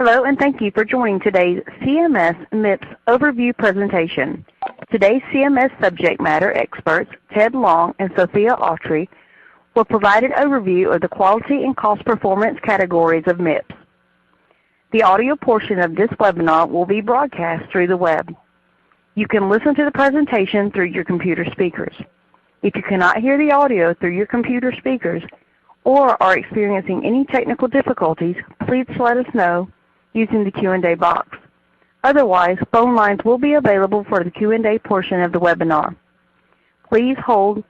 Hello, and thank you for joining today's CMS MIPS overview presentation. Today's CMS subject matter experts, Ted Long and Sophia Autry, will provide an overview of the quality and cost performance categories of MIPS. The audio portion of this webinar will be broadcast through the web. You can listen to the presentation through your computer speakers. If you cannot hear the audio through your computer speakers or are experiencing any technical difficulties, please let us know using the Q&A box. Otherwise, phone lines will be available for the Q&A portion of the webinar. Please hold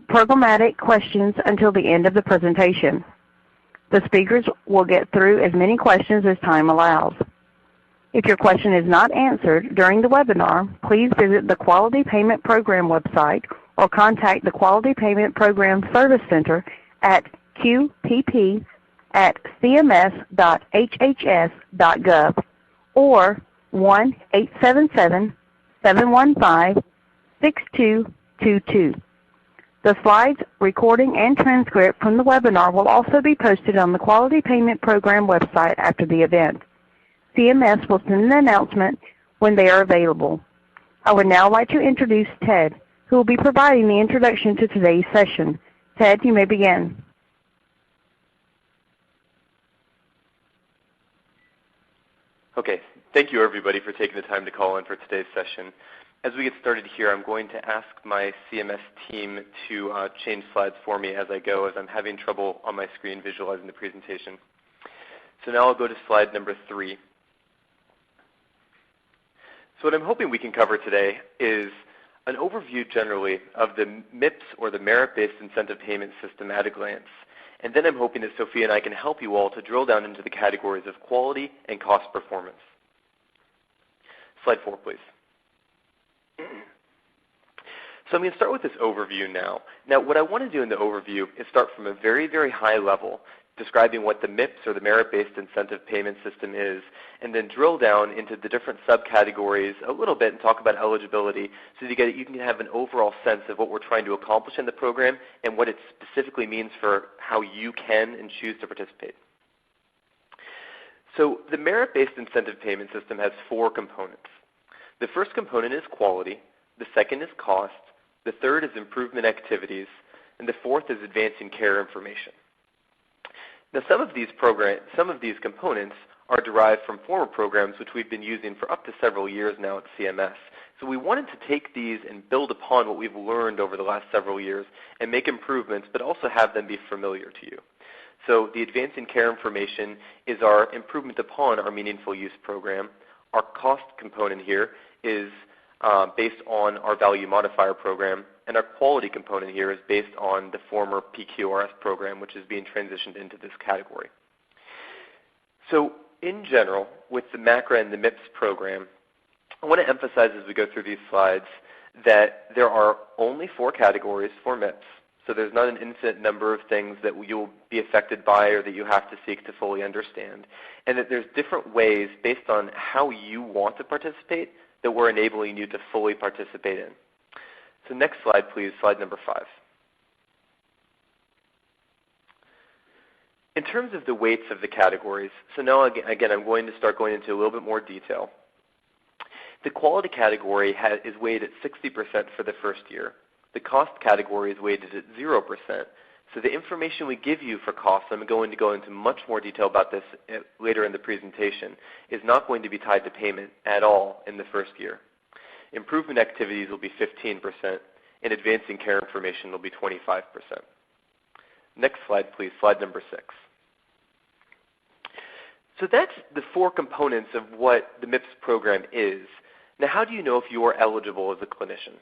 programmatic questions until the end of the presentation. The speakers will get through as many questions as time allows. If your question is not answered during the webinar, please visit the Quality Payment Program website or contact the Quality Payment Program Service Center at qpp@cms.hhs.gov or 1-877-715-6222. The slides, recording, and transcript from the webinar will also be posted on the Quality Payment Program website after the event. CMS will send an announcement when they are available. I would now like to introduce Ted, who will be providing the introduction to today's session. Ted, you may begin. Okay, thank you everybody for taking the time to call in for today's session. As we get started here, I'm going to ask my CMS team to change slides for me as I go, as I'm having trouble on my screen visualizing the presentation. So now I'll go to slide number 3. So what I'm hoping we can cover today is an overview generally of the MIPS, or the Merit-Based Incentive Payment System, at a glance. And then I'm hoping that Sophia and I can help you all to drill down into the categories of quality and cost performance. Slide 4, please. So I'm going to start with this overview now. Now, what I want to do in the overview is start from a very, very high level, describing what the MIPS, or the Merit-Based Incentive Payment System, is, and then drill down into the different subcategories a little bit and talk about eligibility so that you can have an overall sense of what we're trying to accomplish in the program and what it specifically means for how you can and choose to participate. So the Merit-Based Incentive Payment System has 4 components. The first component is quality, the second is cost, the third is improvement activities, and the fourth is advancing care information. Now, some of these components are derived from former programs which we've been using for up to several years now at CMS. So we wanted to take these and build upon what we've learned over the last several years and make improvements, but also have them be familiar to you. So the advancing care information is our improvement upon our meaningful use program. Our cost component here is based on our value modifier program, and our quality component here is based on the former PQRS program, which is being transitioned into this category. So in general, with the MACRA and the MIPS program, I want to emphasize as we go through these slides that there are only 4 categories for MIPS. So there's not an infinite number of things that you'll be affected by or that you have to seek to fully understand, and that there's different ways based on how you want to participate that we're enabling you to fully participate in. So next slide, please, slide number 5. In terms of the weights of the categories, so now again I'm going to start going into a little bit more detail. The quality category is weighted at 60% for the first year. The cost category is weighted at 0%. So the information we give you for costs, I'm going to go into much more detail about this later in the presentation, is not going to be tied to payment at all in the first year. Improvement activities will be 15%, and advancing care information will be 25%. Next slide, please, slide number 6. So that's the 4 components of what the MIPS program is. Now, how do you know if you are eligible as a clinician?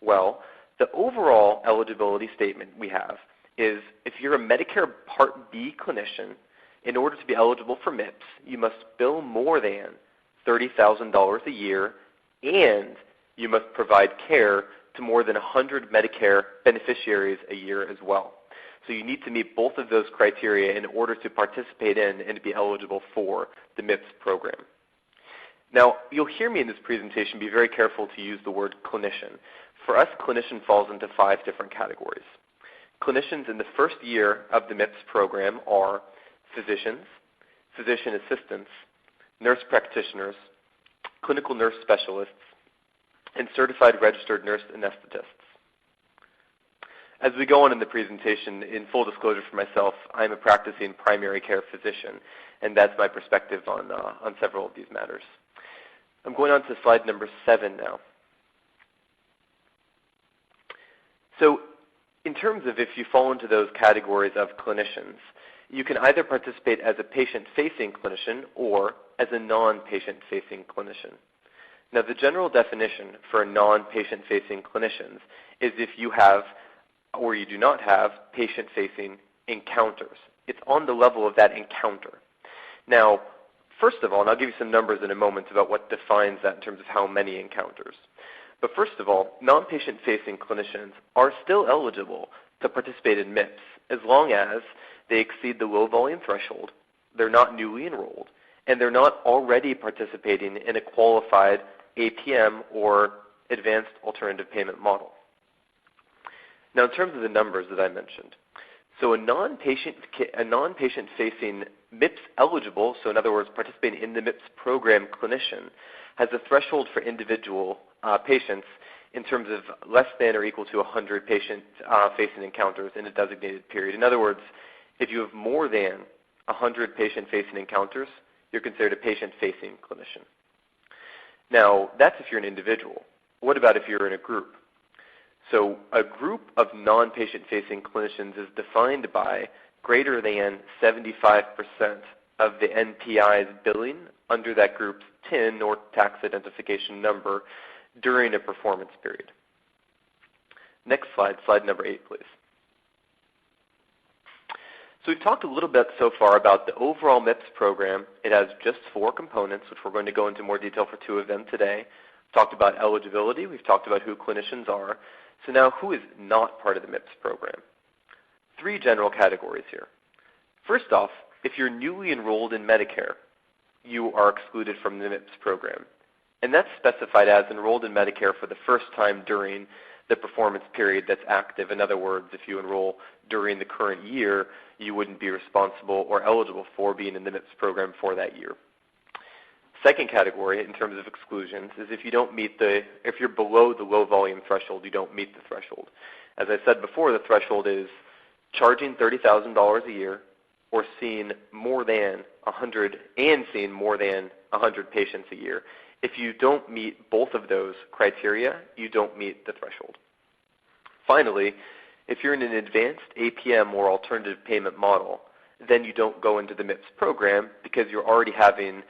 Well, the overall eligibility statement we have is if you're a Medicare Part B clinician, in order to be eligible for MIPS, you must bill more than $30,000 a year, and you must provide care to more than 100 Medicare beneficiaries a year as well. So you need to meet both of those criteria in order to participate in and to be eligible for the MIPS program. Now, you'll hear me in this presentation be very careful to use the word clinician. For us, clinician falls into 5 different categories. Clinicians in the first year of the MIPS program are physicians, physician assistants, nurse practitioners, clinical nurse specialists, and certified registered nurse anesthetists. As we go on in the presentation, in full disclosure for myself, I'm a practicing primary care physician, and that's my perspective on several of these matters. I'm going on to slide number 7 now. So in terms of if you fall into those categories of clinicians, you can either participate as a patient-facing clinician or as a non-patient-facing clinician. Now, the general definition for non-patient-facing clinicians is if you have or you do not have patient-facing encounters. It's on the level of that encounter. Now, first of all, and I'll give you some numbers in a moment about what defines that in terms of how many encounters. But first of all, non-patient-facing clinicians are still eligible to participate in MIPS as long as they exceed the low-volume threshold, they're not newly enrolled, and they're not already participating in a qualified APM or advanced alternative payment model. Now, in terms of the numbers that I mentioned, so a non-patient-facing MIPS eligible, so in other words, participating in the MIPS program clinician, has a threshold for individual patients in terms of less than or equal to 100 patient-facing encounters in a designated period. In other words, if you have more than 100 patient-facing encounters, you're considered a patient-facing clinician. Now, that's if you're an individual. What about if you're in a group? So a group of non-patient-facing clinicians is defined by greater than 75% of the NPI's billing under that group's TIN or tax identification number during a performance period. Next slide, slide number 8, please. So we've talked a little bit so far about the overall MIPS program. It has just 4 components, which we're going to go into more detail for 2 of them today. We've talked about eligibility. We've talked about who clinicians are. So now, who is not part of the MIPS program? 3 general categories here. First off, if you're newly enrolled in Medicare, you are excluded from the MIPS program. And that's specified as enrolled in Medicare for the first time during the performance period that's active. In other words, if you enroll during the current year, you wouldn't be responsible or eligible for being in the MIPS program for that year. Second category in terms of exclusions is if you don't meet if you're below the low volume threshold, you don't meet the threshold. As I said before, the threshold is charging $30,000 a year or seeing more than 100 patients a year. If you don't meet both of those criteria, you don't meet the threshold. Finally, if you're in an advanced APM or alternative payment model, then you don't go into the MIPS program because you're already having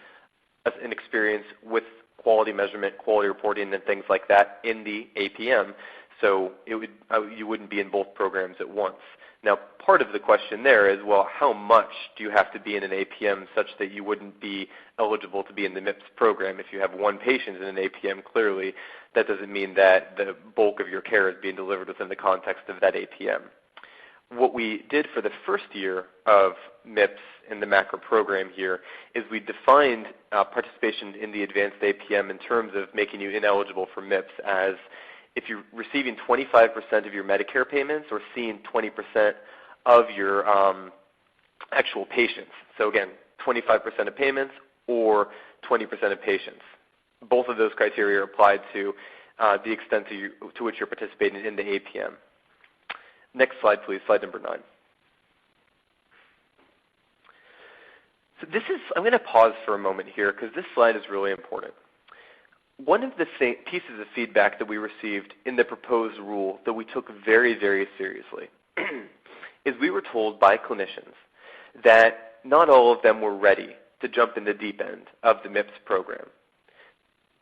an experience with quality measurement, quality reporting, and things like that in the APM. So you wouldn't be in both programs at once. Now, part of the question there is, well, how much do you have to be in an APM such that you wouldn't be eligible to be in the MIPS program? If you have 1 patient in an APM, clearly that doesn't mean that the bulk of your care is being delivered within the context of that APM. What we did for the first year of MIPS in the macro program here is we defined participation in the advanced APM in terms of making you ineligible for MIPS as if you're receiving 25% of your Medicare payments or seeing 20% of your actual patients. So again, 25% of payments or 20% of patients. Both of those criteria are applied to the extent to which you're participating in the APM. Next slide, please, slide number 9. So I'm going to pause for a moment here because this slide is really important. One of the pieces of feedback that we received in the proposed rule that we took very, very seriously is we were told by clinicians that not all of them were ready to jump in the deep end of the MIPS program.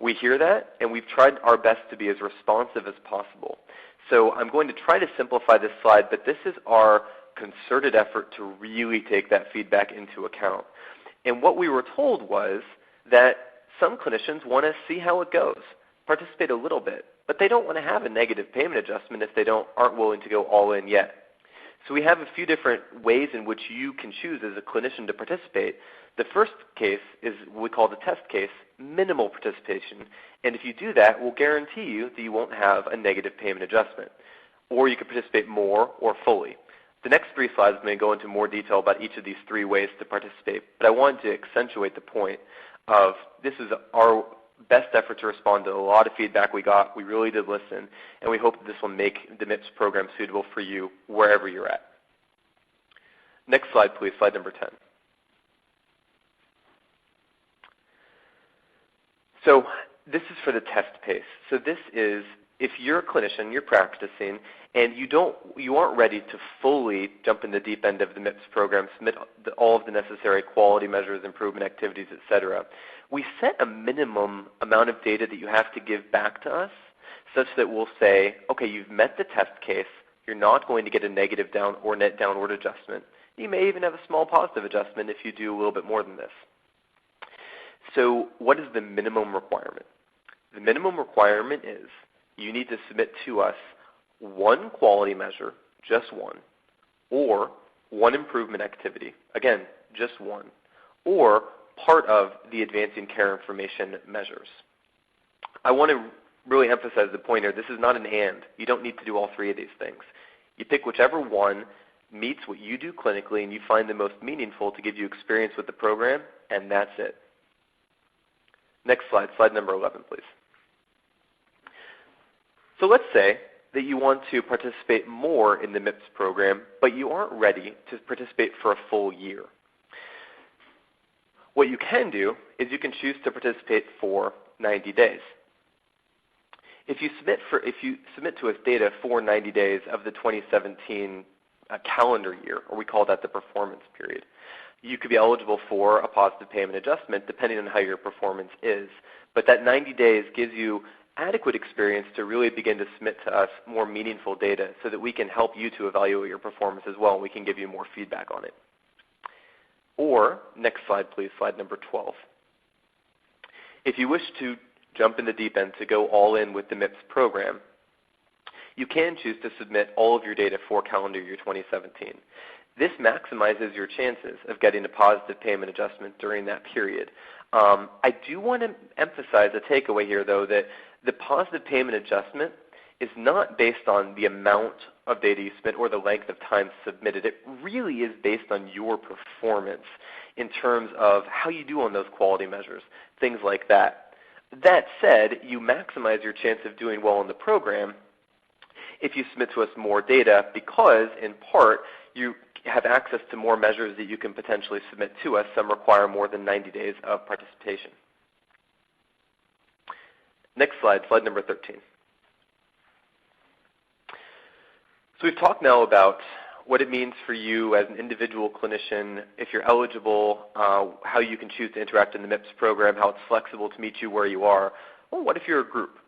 We hear that, and we've tried our best to be as responsive as possible. So I'm going to try to simplify this slide, but this is our concerted effort to really take that feedback into account. And what we were told was that some clinicians want to see how it goes, participate a little bit, but they don't want to have a negative payment adjustment if they aren't willing to go all in yet. So we have a few different ways in which you can choose as a clinician to participate. The first case is what we call the test case, minimal participation. And if you do that, we'll guarantee you that you won't have a negative payment adjustment. Or you can participate more or fully. The next 3 slides I'm going to go into more detail about each of these 3 ways to participate, but I wanted to accentuate the point of this is our best effort to respond to a lot of feedback we got. We really did listen, and we hope that this will make the MIPS program suitable for you wherever you're at. Next slide, please, slide number 10. So this is for the test pace. So this is if you're a clinician, you're practicing, and you aren't ready to fully jump in the deep end of the MIPS program, submit all of the necessary quality measures, improvement activities, etc. We set a minimum amount of data that you have to give back to us such that we'll say, okay, you've met the test case. You're not going to get a negative down or net downward adjustment. You may even have a small positive adjustment if you do a little bit more than this. So what is the minimum requirement? The minimum requirement is you need to submit to us 1 quality measure, just 1, or 1 improvement activity, again, just 1, or part of the advancing care information measures. I want to really emphasize the point here. This is not an and. You don't need to do all 3 of these things. You pick whichever one meets what you do clinically and you find the most meaningful to give you experience with the program, and that's it. Next slide, slide number 11, please. So let's say that you want to participate more in the MIPS program, but you aren't ready to participate for a full year. What you can do is you can choose to participate for 90 days. If you submit to us data for 90 days of the 2017 calendar year, or we call that the performance period, you could be eligible for a positive payment adjustment depending on how your performance is. But that 90 days gives you adequate experience to really begin to submit to us more meaningful data so that we can help you to evaluate your performance as well, and we can give you more feedback on it. Or, next slide please, slide number 12. If you wish to jump in the deep end to go all in with the MIPS program, you can choose to submit all of your data for calendar year 2017. This maximizes your chances of getting a positive payment adjustment during that period. I do want to emphasize a takeaway here, though, that the positive payment adjustment is not based on the amount of data you submit or the length of time submitted. It really is based on your performance in terms of how you do on those quality measures, things like that. That said, you maximize your chance of doing well in the program if you submit to us more data because, in part, you have access to more measures that you can potentially submit to us. Some require more than 90 days of participation. Next slide, slide number 13. So we've talked now about what it means for you as an individual clinician, if you're eligible, how you can choose to interact in the MIPS program, how it's flexible to meet you where you are. Well, what if you're a group?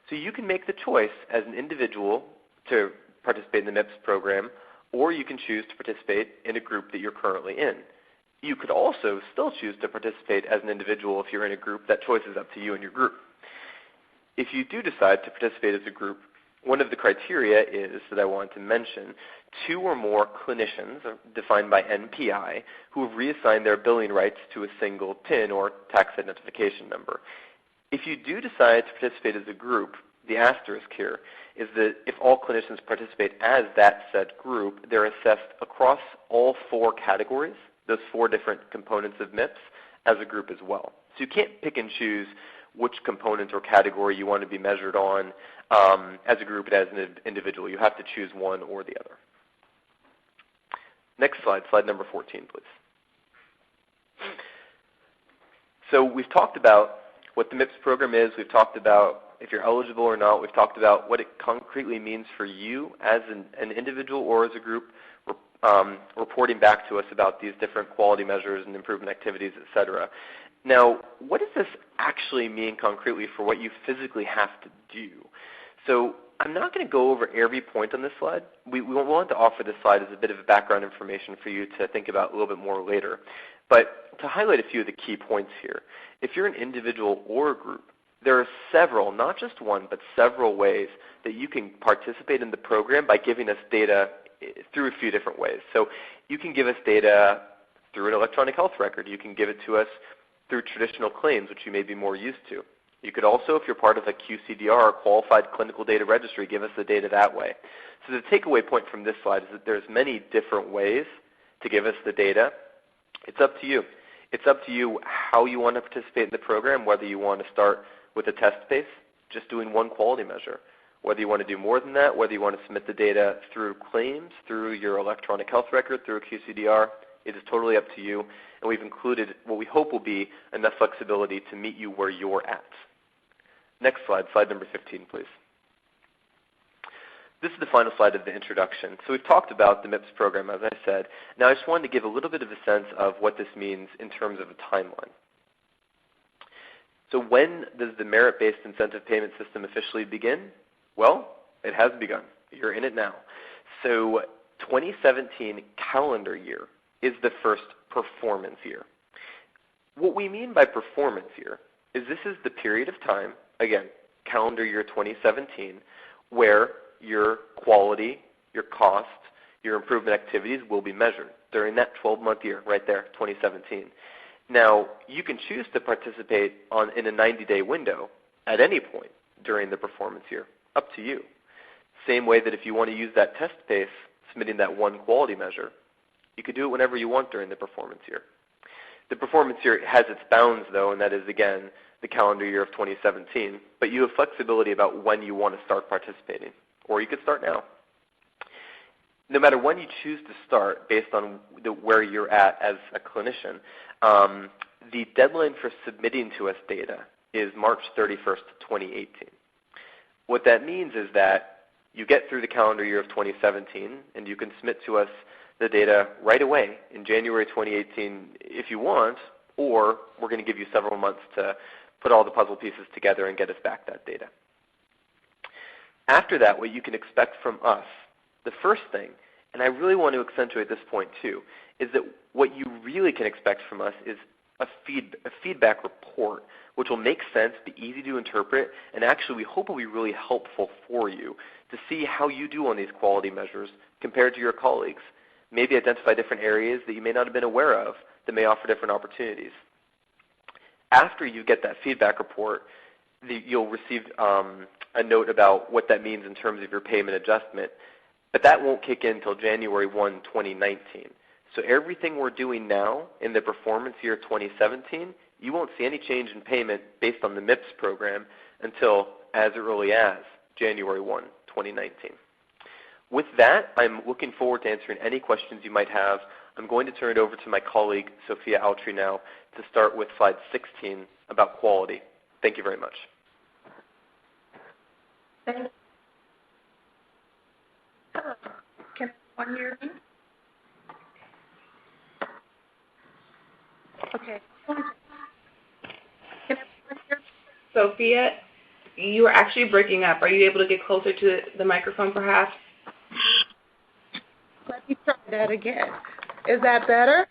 So you can make the choice as an individual to participate in the MIPS program, or you can choose to participate in a group that you're currently in. You could also still choose to participate as an individual if you're in a group. That choice is up to you and your group. If you do decide to participate as a group, one of the criteria is that I want to mention 2 or more clinicians, defined by NPI, who have reassigned their billing rights to a single TIN or tax identification number. If you do decide to participate as a group, the asterisk here is that if all clinicians participate as that said group, they're assessed across all 4 categories, those 4 different components of MIPS, as a group as well. So you can't pick and choose which component or category you want to be measured on as a group and as an individual. You have to choose one or the other. Next slide, slide number 14, please. So we've talked about what the MIPS program is. We've talked about if you're eligible or not. We've talked about what it concretely means for you as an individual or as a group, reporting back to us about these different quality measures and improvement activities, et cetera. Now, what does this actually mean concretely for what you physically have to do? So I'm not going to go over every point on this slide. We want to offer this slide as a bit of background information for you to think about a little bit more later. But to highlight a few of the key points here, if you're an individual or a group, there are several, not just one, but several ways that you can participate in the program by giving us data through a few different ways. So you can give us data through an electronic health record. You can give it to us through traditional claims, which you may be more used to. You could also, if you're part of a QCDR, Qualified Clinical Data Registry, give us the data that way. So the takeaway point from this slide is that there's many different ways to give us the data. It's up to you. It's up to you how you want to participate in the program, whether you want to start with a test base, just doing one quality measure, whether you want to do more than that, whether you want to submit the data through claims, through your electronic health record, through a QCDR. It is totally up to you, and we've included what we hope will be enough flexibility to meet you where you're at. Next slide, slide number 15, please. This is the final slide of the introduction. So we've talked about the MIPS program, as I said. Now I just wanted to give a little bit of a sense of what this means in terms of a timeline. So when does the merit-based incentive payment system officially begin? Well, it has begun. You're in it now. So 2017 calendar year is the first performance year. What we mean by performance year is this is the period of time, again, calendar year 2017, where your quality, your cost, your improvement activities will be measured during that 12-month year right there, 2017. Now, you can choose to participate in a 90-day window at any point during the performance year. Up to you. Same way that if you want to use that test pace, submitting that one quality measure, you could do it whenever you want during the performance year. The performance year has its bounds, though, and that is, again, the calendar year of 2017. But you have flexibility about when you want to start participating, or you could start now. No matter when you choose to start, based on where you're at as a clinician, the deadline for submitting to us data is March 31st, 2018. What that means is that you get through the calendar year of 2017, and you can submit to us the data right away in January 2018 if you want, or we're going to give you several months to put all the puzzle pieces together and get us back that data. After that, what you can expect from us, the first thing, and I really want to accentuate this point too, is that what you really can expect from us is a feedback report, which will make sense, be easy to interpret, and actually we hope will be really helpful for you to see how you do on these quality measures compared to your colleagues. Maybe identify different areas that you may not have been aware of that may offer different opportunities. After you get that feedback report, you'll receive a note about what that means in terms of your payment adjustment, but that won't kick in until January 1, 2019. So everything we're doing now in the performance year 2017, you won't see any change in payment based on the MIPS program until as early as January 1, 2019. With that, I'm looking forward to answering any questions you might have. I'm going to turn it over to my colleague, Sophia Autry, now to start with slide 16 about quality. Thank you very much. Thank you. Can one hear me? Okay. Can everyone hear me? Sophia, you are actually breaking up. Are you able to get closer to the microphone, perhaps? Let me try that again. Is that better?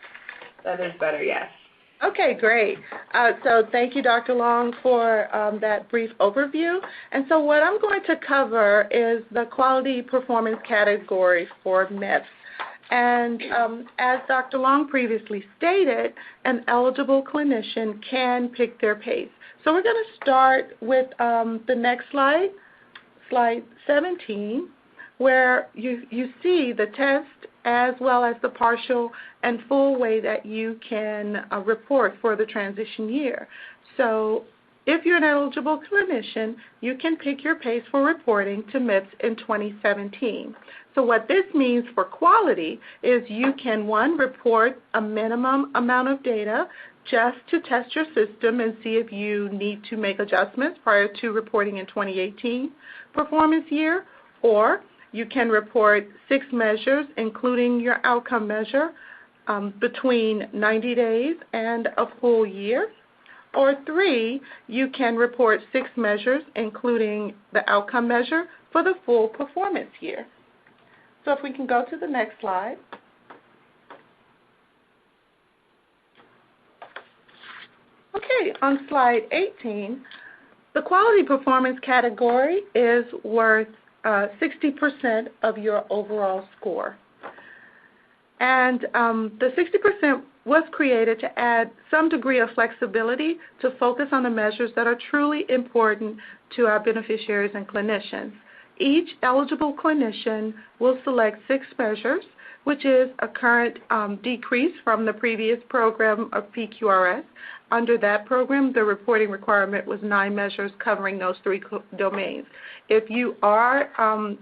That is better, yes. Okay, great. So thank you, Dr. Long, for that brief overview. And so what I'm going to cover is the quality performance category for MIPS. And as Dr. Long previously stated, an eligible clinician can pick their pace. So we're going to start with the next slide, slide 17, where you see the test as well as the partial and full way that you can report for the transition year. So if you're an eligible clinician, you can pick your pace for reporting to MIPS in 2017. So what this means for quality is you can, one, report a minimum amount of data just to test your system and see if you need to make adjustments prior to reporting in 2018 performance year, or you can report 6 measures, including your outcome measure, between 90 days and a full year. Or 3, you can report 6 measures, including the outcome measure, for the full performance year. So if we can go to the next slide. Okay, on slide 18, the quality performance category is worth 60% of your overall score. And the 60% was created to add some degree of flexibility to focus on the measures that are truly important to our beneficiaries and clinicians. Each eligible clinician will select 6 measures, which is a current decrease from the previous program of PQRS. Under that program, the reporting requirement was 9 measures covering those 3 domains. If you are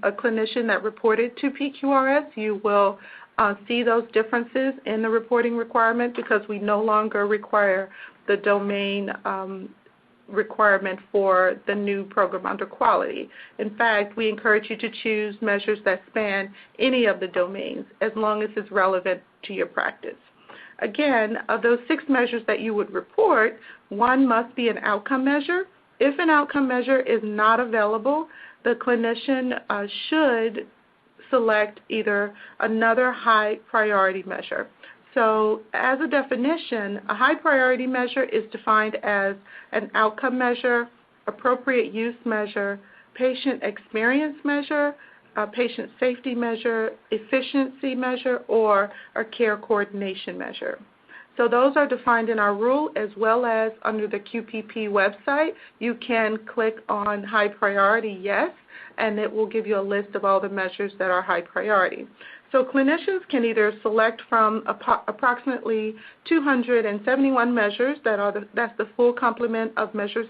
a clinician that reported to PQRS, you will see those differences in the reporting requirement because we no longer require the domain requirement for the new program under quality. In fact, we encourage you to choose measures that span any of the domains as long as it's relevant to your practice. Again, of those 6 measures that you would report, 1 must be an outcome measure. If an outcome measure is not available, the clinician should select either another high priority measure. So as a definition, a high priority measure is defined as an outcome measure, appropriate use measure, patient experience measure, a patient safety measure, efficiency measure, or a care coordination measure. So those are defined in our rule as well as under the QPP website. You can click on high priority yes, and it will give you a list of all the measures that are high priority. So clinicians can either select from approximately 271 measures, that's the full complement of measures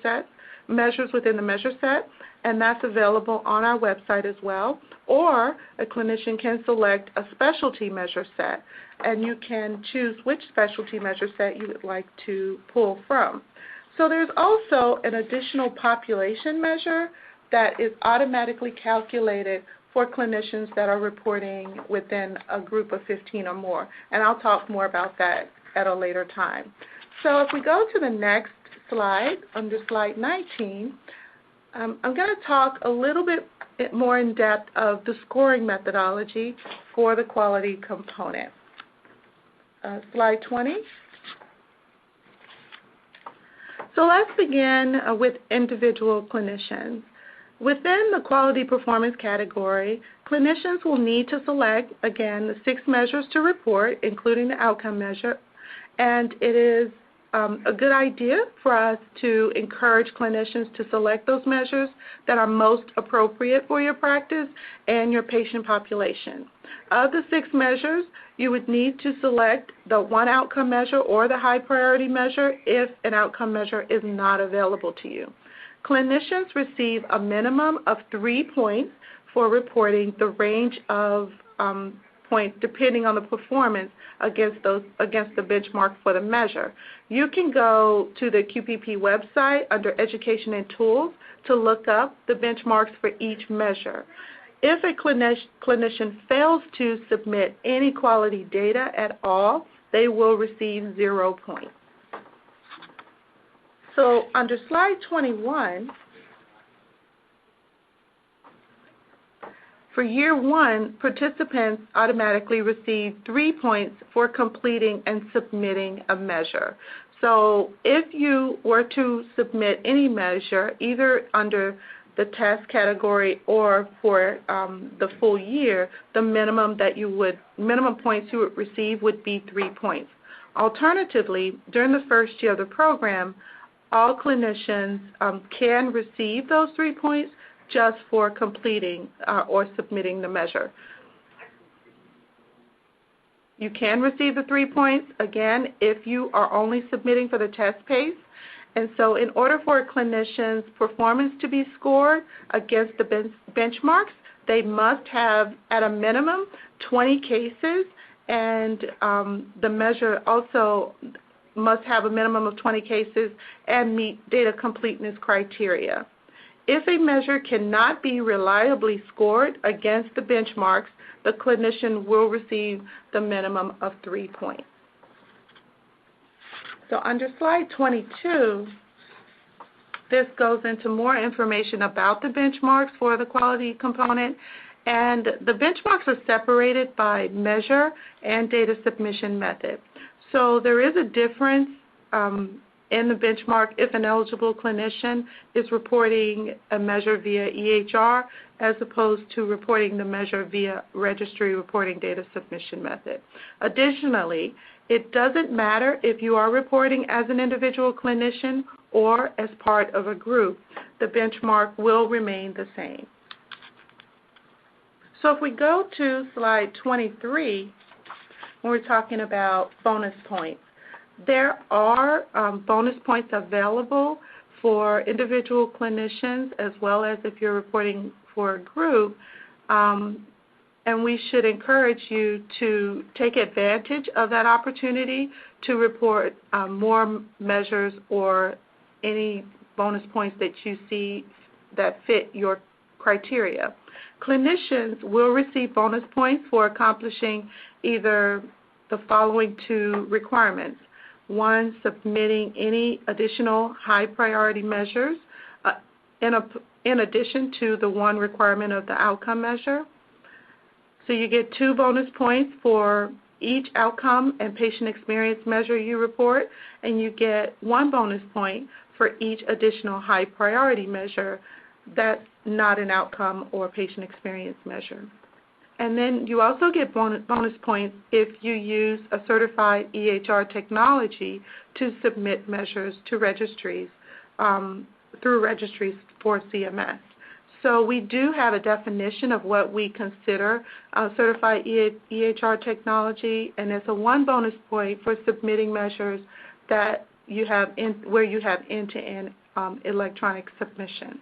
within the measure set, and that's available on our website as well. Or a clinician can select a specialty measure set, and you can choose which specialty measure set you would like to pull from. So there's also an additional population measure that is automatically calculated for clinicians that are reporting within a group of 15 or more. And I'll talk more about that at a later time. So if we go to the next slide, under slide 19, I'm going to talk a little bit more in depth of the scoring methodology for the quality component. Slide 20. So let's begin with individual clinicians. Within the quality performance category, clinicians will need to select, again, the 6 measures to report, including the outcome measure, and it is a good idea for us to encourage clinicians to select those measures that are most appropriate for your practice and your patient population. Of the 6 measures, you would need to select the 1 outcome measure or the high priority measure if an outcome measure is not available to you. Clinicians receive a minimum of 3 points for reporting the range of points depending on the performance against the benchmark for the measure. You can go to the QPP website under Education and Tools to look up the benchmarks for each measure. If a clinician fails to submit any quality data at all, they will receive 0 points. So under slide 21, for year 1, participants automatically receive 3 points for completing and submitting a measure. So if you were to submit any measure, either under the test category or for the full year, the minimum points you would receive would be 3 points. Alternatively, during the first year of the program, all clinicians can receive those 3 points just for completing or submitting the measure. You can receive the 3 points, again, if you are only submitting for the test pace. And so in order for a clinician's performance to be scored against the benchmarks, they must have, at a minimum, 20 cases, and the measure also must have a minimum of 20 cases and meet data completeness criteria. If a measure cannot be reliably scored against the benchmarks, the clinician will receive the minimum of 3 points. So under slide 22, this goes into more information about the benchmarks for the quality component, and the benchmarks are separated by measure and data submission method. So there is a difference in the benchmark if an eligible clinician is reporting a measure via EHR as opposed to reporting the measure via registry reporting data submission method. Additionally, It doesn't matter if you are reporting as an individual clinician or as part of a group. The benchmark will remain the same. So if we go to slide 23, when we're talking about bonus points, there are bonus points available for individual clinicians as well as if you're reporting for a group. And we should encourage you to take advantage of that opportunity to report more measures or any bonus points that you see that fit your criteria. Clinicians will receive bonus points for accomplishing either the following two requirements. One, submitting any additional high priority measures in addition to the one requirement of the outcome measure. So you get 2 bonus points for each outcome and patient experience measure you report, and you get 1 bonus point for each additional high priority measure that's not an outcome or patient experience measure. And then you also get bonus points if you use a certified EHR technology to submit measures to registries, through registries for CMS. So we do have a definition of what we consider certified EHR technology, and it's a 1 bonus point for submitting measures that you have where you have end-to-end electronic submission.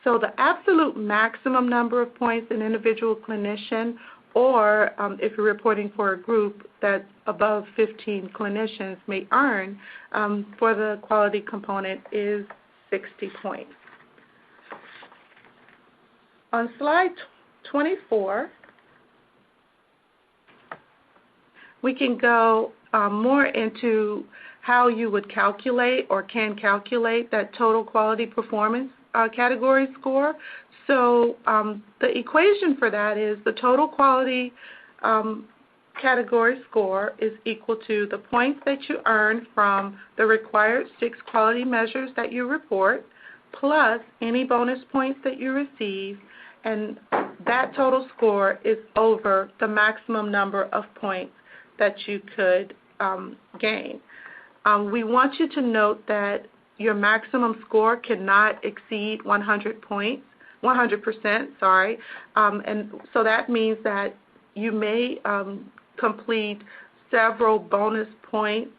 So the absolute maximum number of points an individual clinician, or if you're reporting for a group that's above 15 clinicians, may earn for the quality component is 60 points. On slide 24, we can go more into how you would calculate or can calculate that total quality performance category score. So the equation for that is the total quality category score is equal to the points that you earn from the required 6 quality measures that you report, plus any bonus points that you receive, and that total score is over the maximum number of points that you could gain. We want you to note that your maximum score cannot exceed 100%, and so that means that you may complete several bonus points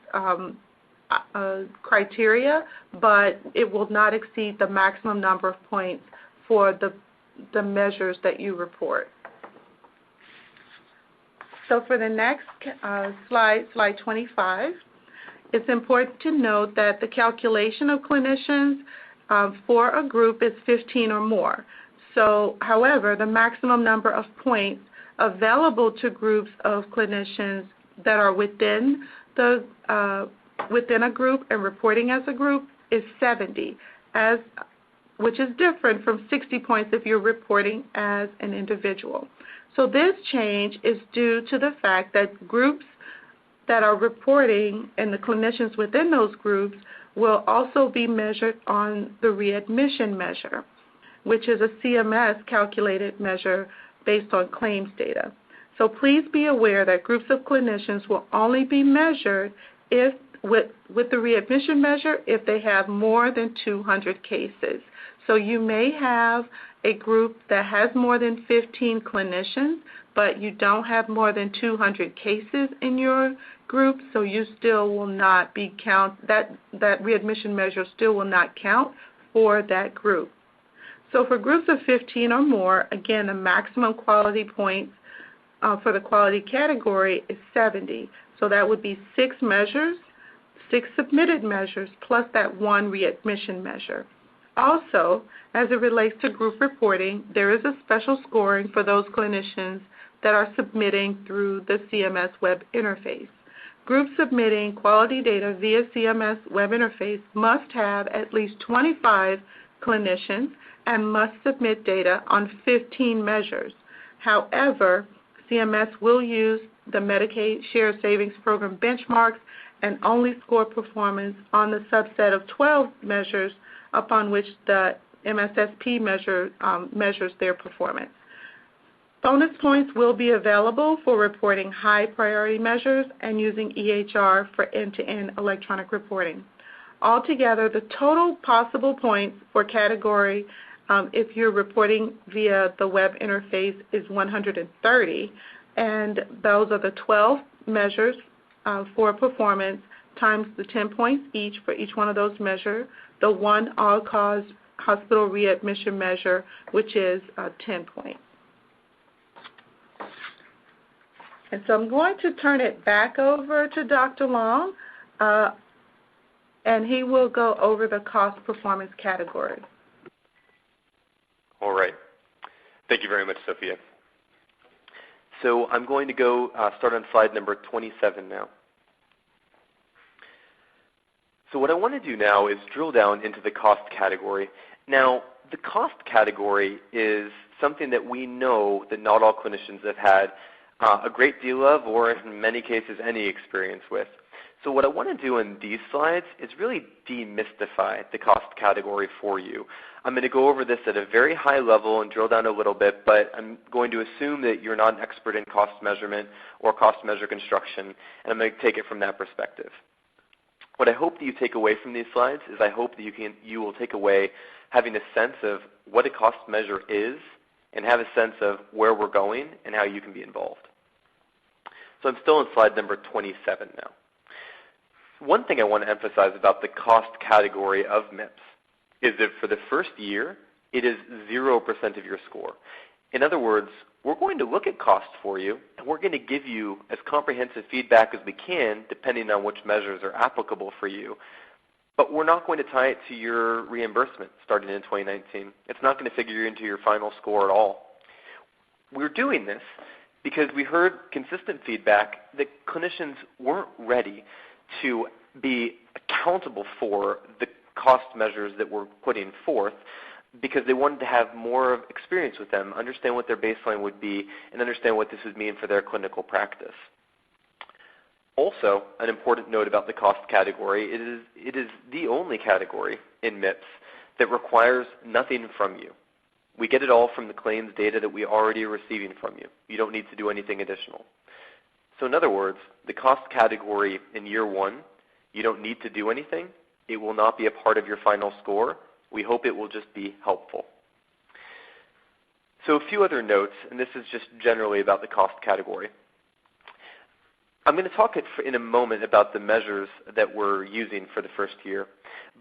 criteria, but it will not exceed the maximum number of points for the measures that you report. So for the next slide 25, it's important to note that the calculation of clinicians for a group is 15 or more. So, however, the maximum number of points available to groups of clinicians that are within a group and reporting as a group is 70, which is different from 60 points if you're reporting as an individual. So this change is due to the fact that groups that are reporting and the clinicians within those groups will also be measured on the readmission measure, which is a CMS calculated measure based on claims data. So please be aware that groups of clinicians will only be measured if with the readmission measure if they have more than 200 cases. So you may have a group that has more than 15 clinicians, but you don't have more than 200 cases in your group, so you still will not be that readmission measure still will not count for that group. So for groups of 15 or more, again, the maximum quality points for the quality category is 70. So that would be 6 measures, 6 submitted measures, plus that 1 readmission measure. Also, as it relates to group reporting, there is a special scoring for those clinicians that are submitting through the CMS web interface. Groups submitting quality data via CMS web interface must have at least 25 clinicians and must submit data on 15 measures. However, CMS will use the Medicaid Shared Savings Program benchmarks and only score performance on the subset of 12 measures upon which the MSSP measures their performance. Bonus points will be available for reporting high priority measures and using EHR for end-to-end electronic reporting. Altogether, the total possible points for category if you're reporting via the web interface is 130, and those are the 12 measures for performance times the 10 points each for each one of those measures, the one all-cause hospital readmission measure, which is 10 points. And so I'm going to turn it back over to Dr. Long, and he will go over the cost performance category. All right. Thank you very much, Sophia. So I'm going to go start on slide number 27 now. So what I want to do now is drill down into the cost category. Now, the cost category is something that we know that not all clinicians have had a great deal of, or in many cases, any experience with. So what I want to do in these slides is really demystify the cost category for you. I'm going to go over this at a very high level and drill down a little bit, but I'm going to assume that you're not an expert in cost measurement or cost measure construction, and I'm going to take it from that perspective. What I hope that you take away from these slides is I hope that you will take away having a sense of what a cost measure is and have a sense of where we're going and how you can be involved. So I'm still on slide number 27 now. One thing I want to emphasize about the cost category of MIPS is that for the first year, it is 0% of your score. In other words, we're going to look at costs for you, and we're going to give you as comprehensive feedback as we can, depending on which measures are applicable for you. But we're not going to tie it to your reimbursement starting in 2019. It's not going to figure into your final score at all. We're doing this because we heard consistent feedback that clinicians weren't ready to be accountable for the cost measures that we're putting forth because they wanted to have more experience with them, understand what their baseline would be, and understand what this would mean for their clinical practice. Also, an important note about the cost category, it is the only category in MIPS that requires nothing from you. We get it all from the claims data that we already are receiving from you. You don't need to do anything additional. So in other words, the cost category in year one, you don't need to do anything. It will not be a part of your final score. We hope it will just be helpful. So a few other notes, and this is just generally about the cost category. I'm going to talk in a moment about the measures that we're using for the first year.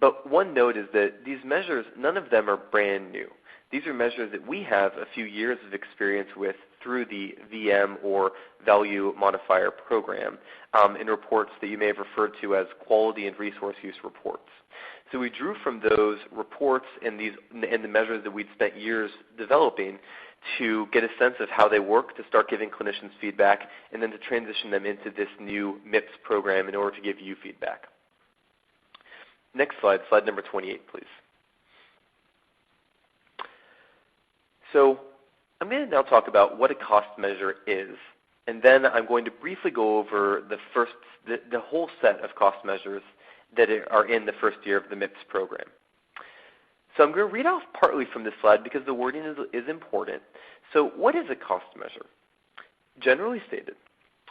But one note is that these measures, none of them are brand new. These are measures that we have a few years of experience with through the VM or Value Modifier Program in reports that you may have referred to as quality and resource use reports. So we drew from those reports and the measures that we'd spent years developing to get a sense of how they work, to start giving clinicians feedback, and then to transition them into this new MIPS program in order to give you feedback. Next slide, slide number 28, please. So I'm going to now talk about what a cost measure is, and then I'm going to briefly go over the whole set of cost measures that are in the first year of the MIPS program. So I'm going to read off partly from this slide because the wording is important. So what is a cost measure? Generally stated,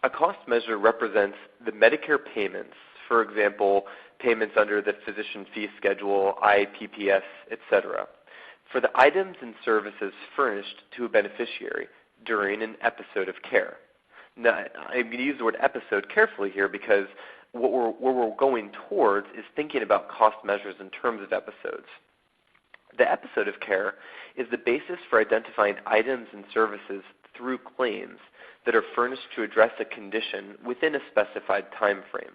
a cost measure represents the Medicare payments, for example, payments under the physician fee schedule, IPPS, etc., for the items and services furnished to a beneficiary during an episode of care. Now, I'm going to use the word episode carefully here because what we're going towards is thinking about cost measures in terms of episodes. The episode of care is the basis for identifying items and services through claims that are furnished to address a condition within a specified time frame.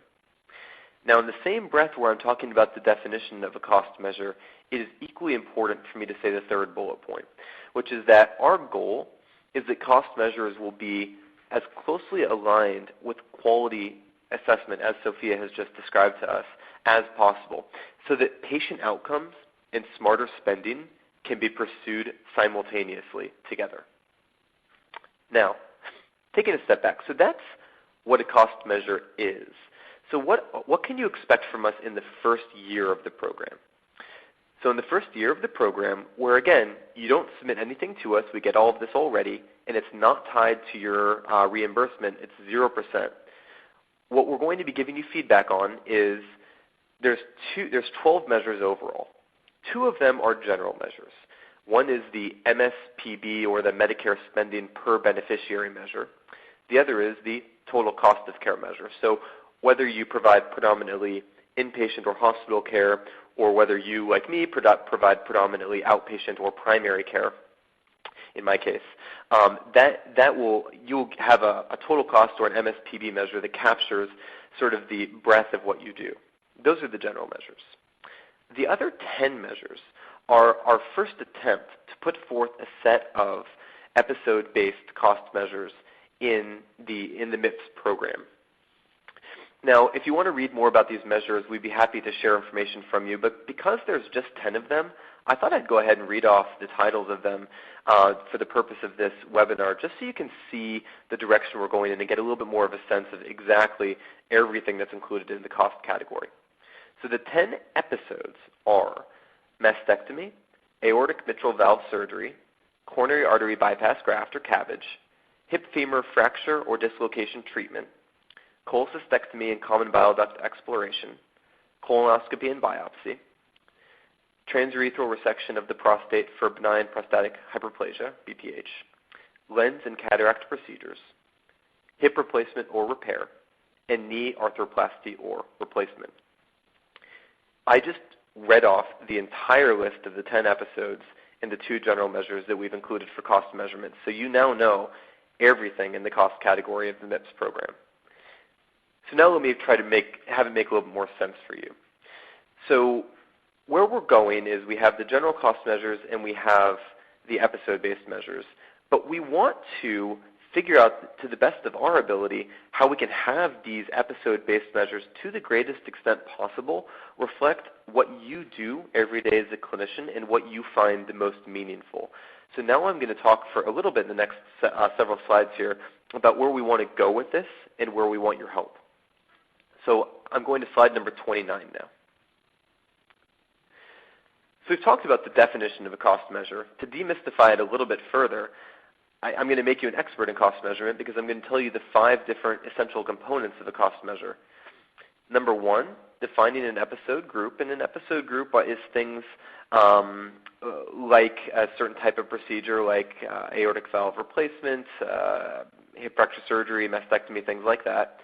Now, in the same breath where I'm talking about the definition of a cost measure, it is equally important for me to say the third bullet point, which is that our goal is that cost measures will be as closely aligned with quality assessment, as Sophia has just described to us, as possible, so that patient outcomes and smarter spending can be pursued simultaneously together. Now, taking a step back, so that's what a cost measure is. So what can you expect from us in the first year of the program? So in the first year of the program, where again, you don't submit anything to us, we get all of this already, and it's not tied to your reimbursement, it's 0%. What we're going to be giving you feedback on is there's 12 measures overall. 2 of them are general measures. One is the MSPB, or the Medicare spending per beneficiary measure. The other is the total cost of care measure. So whether you provide predominantly inpatient or hospital care, or whether you, like me, provide predominantly outpatient or primary care, in my case, you'll have a total cost or an MSPB measure that captures sort of the breadth of what you do. Those are the general measures. The other 10 measures are our first attempt to put forth a set of episode-based cost measures in the MIPS program. Now, if you want to read more about these measures, we'd be happy to share information from you, but because there's just 10 of them, I thought I'd go ahead and read off the titles of them for the purpose of this webinar, just so you can see the direction we're going in and get a little bit more of a sense of exactly everything that's included in the cost category. So the 10 episodes are mastectomy, aortic mitral valve surgery, coronary artery bypass graft or CABG, hip femur fracture or dislocation treatment, cholecystectomy and common bile duct exploration, colonoscopy and biopsy, transurethral resection of the prostate for benign prostatic hyperplasia, BPH, lens and cataract procedures, hip replacement or repair, and knee arthroplasty or replacement. I just read off the entire list of the 10 episodes and the 2 general measures that we've included for cost measurements, so you now know everything in the cost category of the MIPS program. So now let me try to have it make a little bit more sense for you. So where we're going is we have the general cost measures and we have the episode-based measures, but we want to figure out to the best of our ability how we can have these episode-based measures, to the greatest extent possible, reflect what you do every day as a clinician and what you find the most meaningful. So now I'm going to talk for a little bit in the next several slides here about where we want to go with this and where we want your help. So I'm going to slide number 29 now. So we've talked about the definition of a cost measure. To demystify it a little bit further, I'm going to make you an expert in cost measurement because I'm going to tell you the 5 different essential components of a cost measure. Number 1, defining an episode group. And an episode group is things like a certain type of procedure like aortic valve replacement, hip fracture surgery, mastectomy, things like that.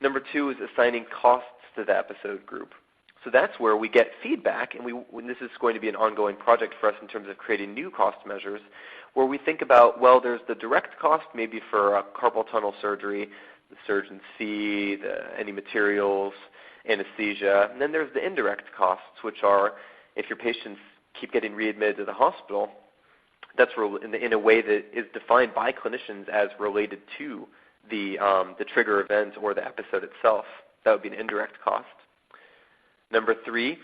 Number 2 is assigning costs to the episode group. So that's where we get feedback, and this is going to be an ongoing project for us in terms of creating new cost measures, where we think about, well, there's the direct cost maybe for carpal tunnel surgery, the surgeon's fee, any materials, anesthesia, and then there's the indirect costs, which are if your patients keep getting readmitted to the hospital, that's in a way that is defined by clinicians as related to the trigger event or the episode itself. That would be an indirect cost. Number 3,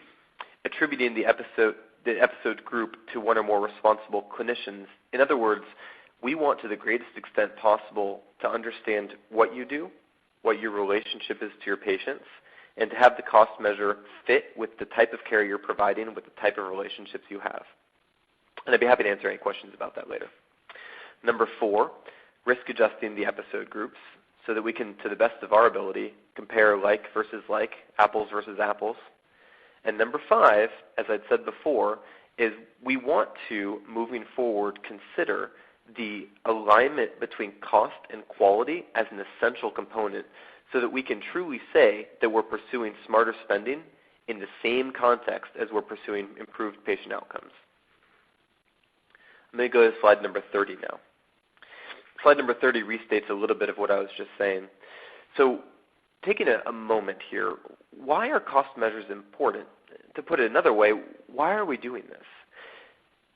attributing the episode group to one or more responsible clinicians. In other words, we want to the greatest extent possible to understand what you do, what your relationship is to your patients, and to have the cost measure fit with the type of care you're providing, with the type of relationships you have. And I'd be happy to answer any questions about that later. Number 4, risk adjusting the episode groups so that we can, to the best of our ability, compare like versus like, apples versus apples. And number 5, as I'd said before, is we want to, moving forward, consider the alignment between cost and quality as an essential component so that we can truly say that we're pursuing smarter spending in the same context as we're pursuing improved patient outcomes. I'm going to go to slide number 30 now. Slide number 30 restates a little bit of what I was just saying. So taking a moment here, why are cost measures important? To put it another way, why are we doing this?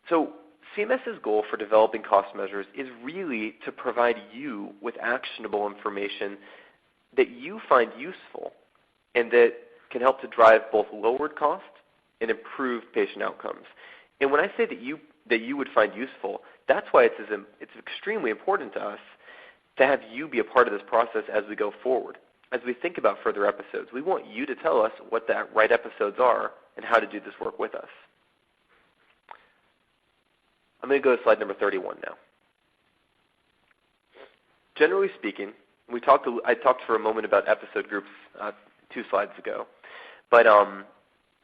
So CMS's goal for developing cost measures is really to provide you with actionable information that you find useful and that can help to drive both lowered cost and improved patient outcomes. And when I say that you would find useful, that's why it's extremely important to us to have you be a part of this process as we go forward. As we think about further episodes, we want you to tell us what the right episodes are and how to do this work with us. I'm going to go to slide number 31 now. Generally speaking, I talked for a moment about episode groups 2 slides ago, but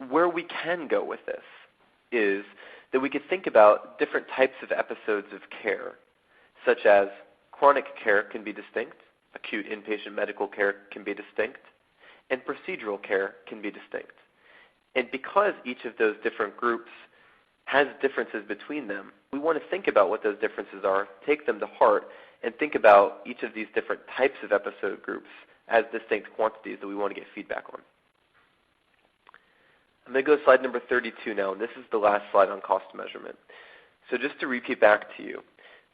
where we can go with this is that we could think about different types of episodes of care, such as chronic care can be distinct, acute inpatient medical care can be distinct, and procedural care can be distinct. And because each of those different groups has differences between them, we want to think about what those differences are, take them to heart, and think about each of these different types of episode groups as distinct quantities that we want to get feedback on. I'm going to go to slide number 32 now, and this is the last slide on cost measurement. So just to repeat back to you,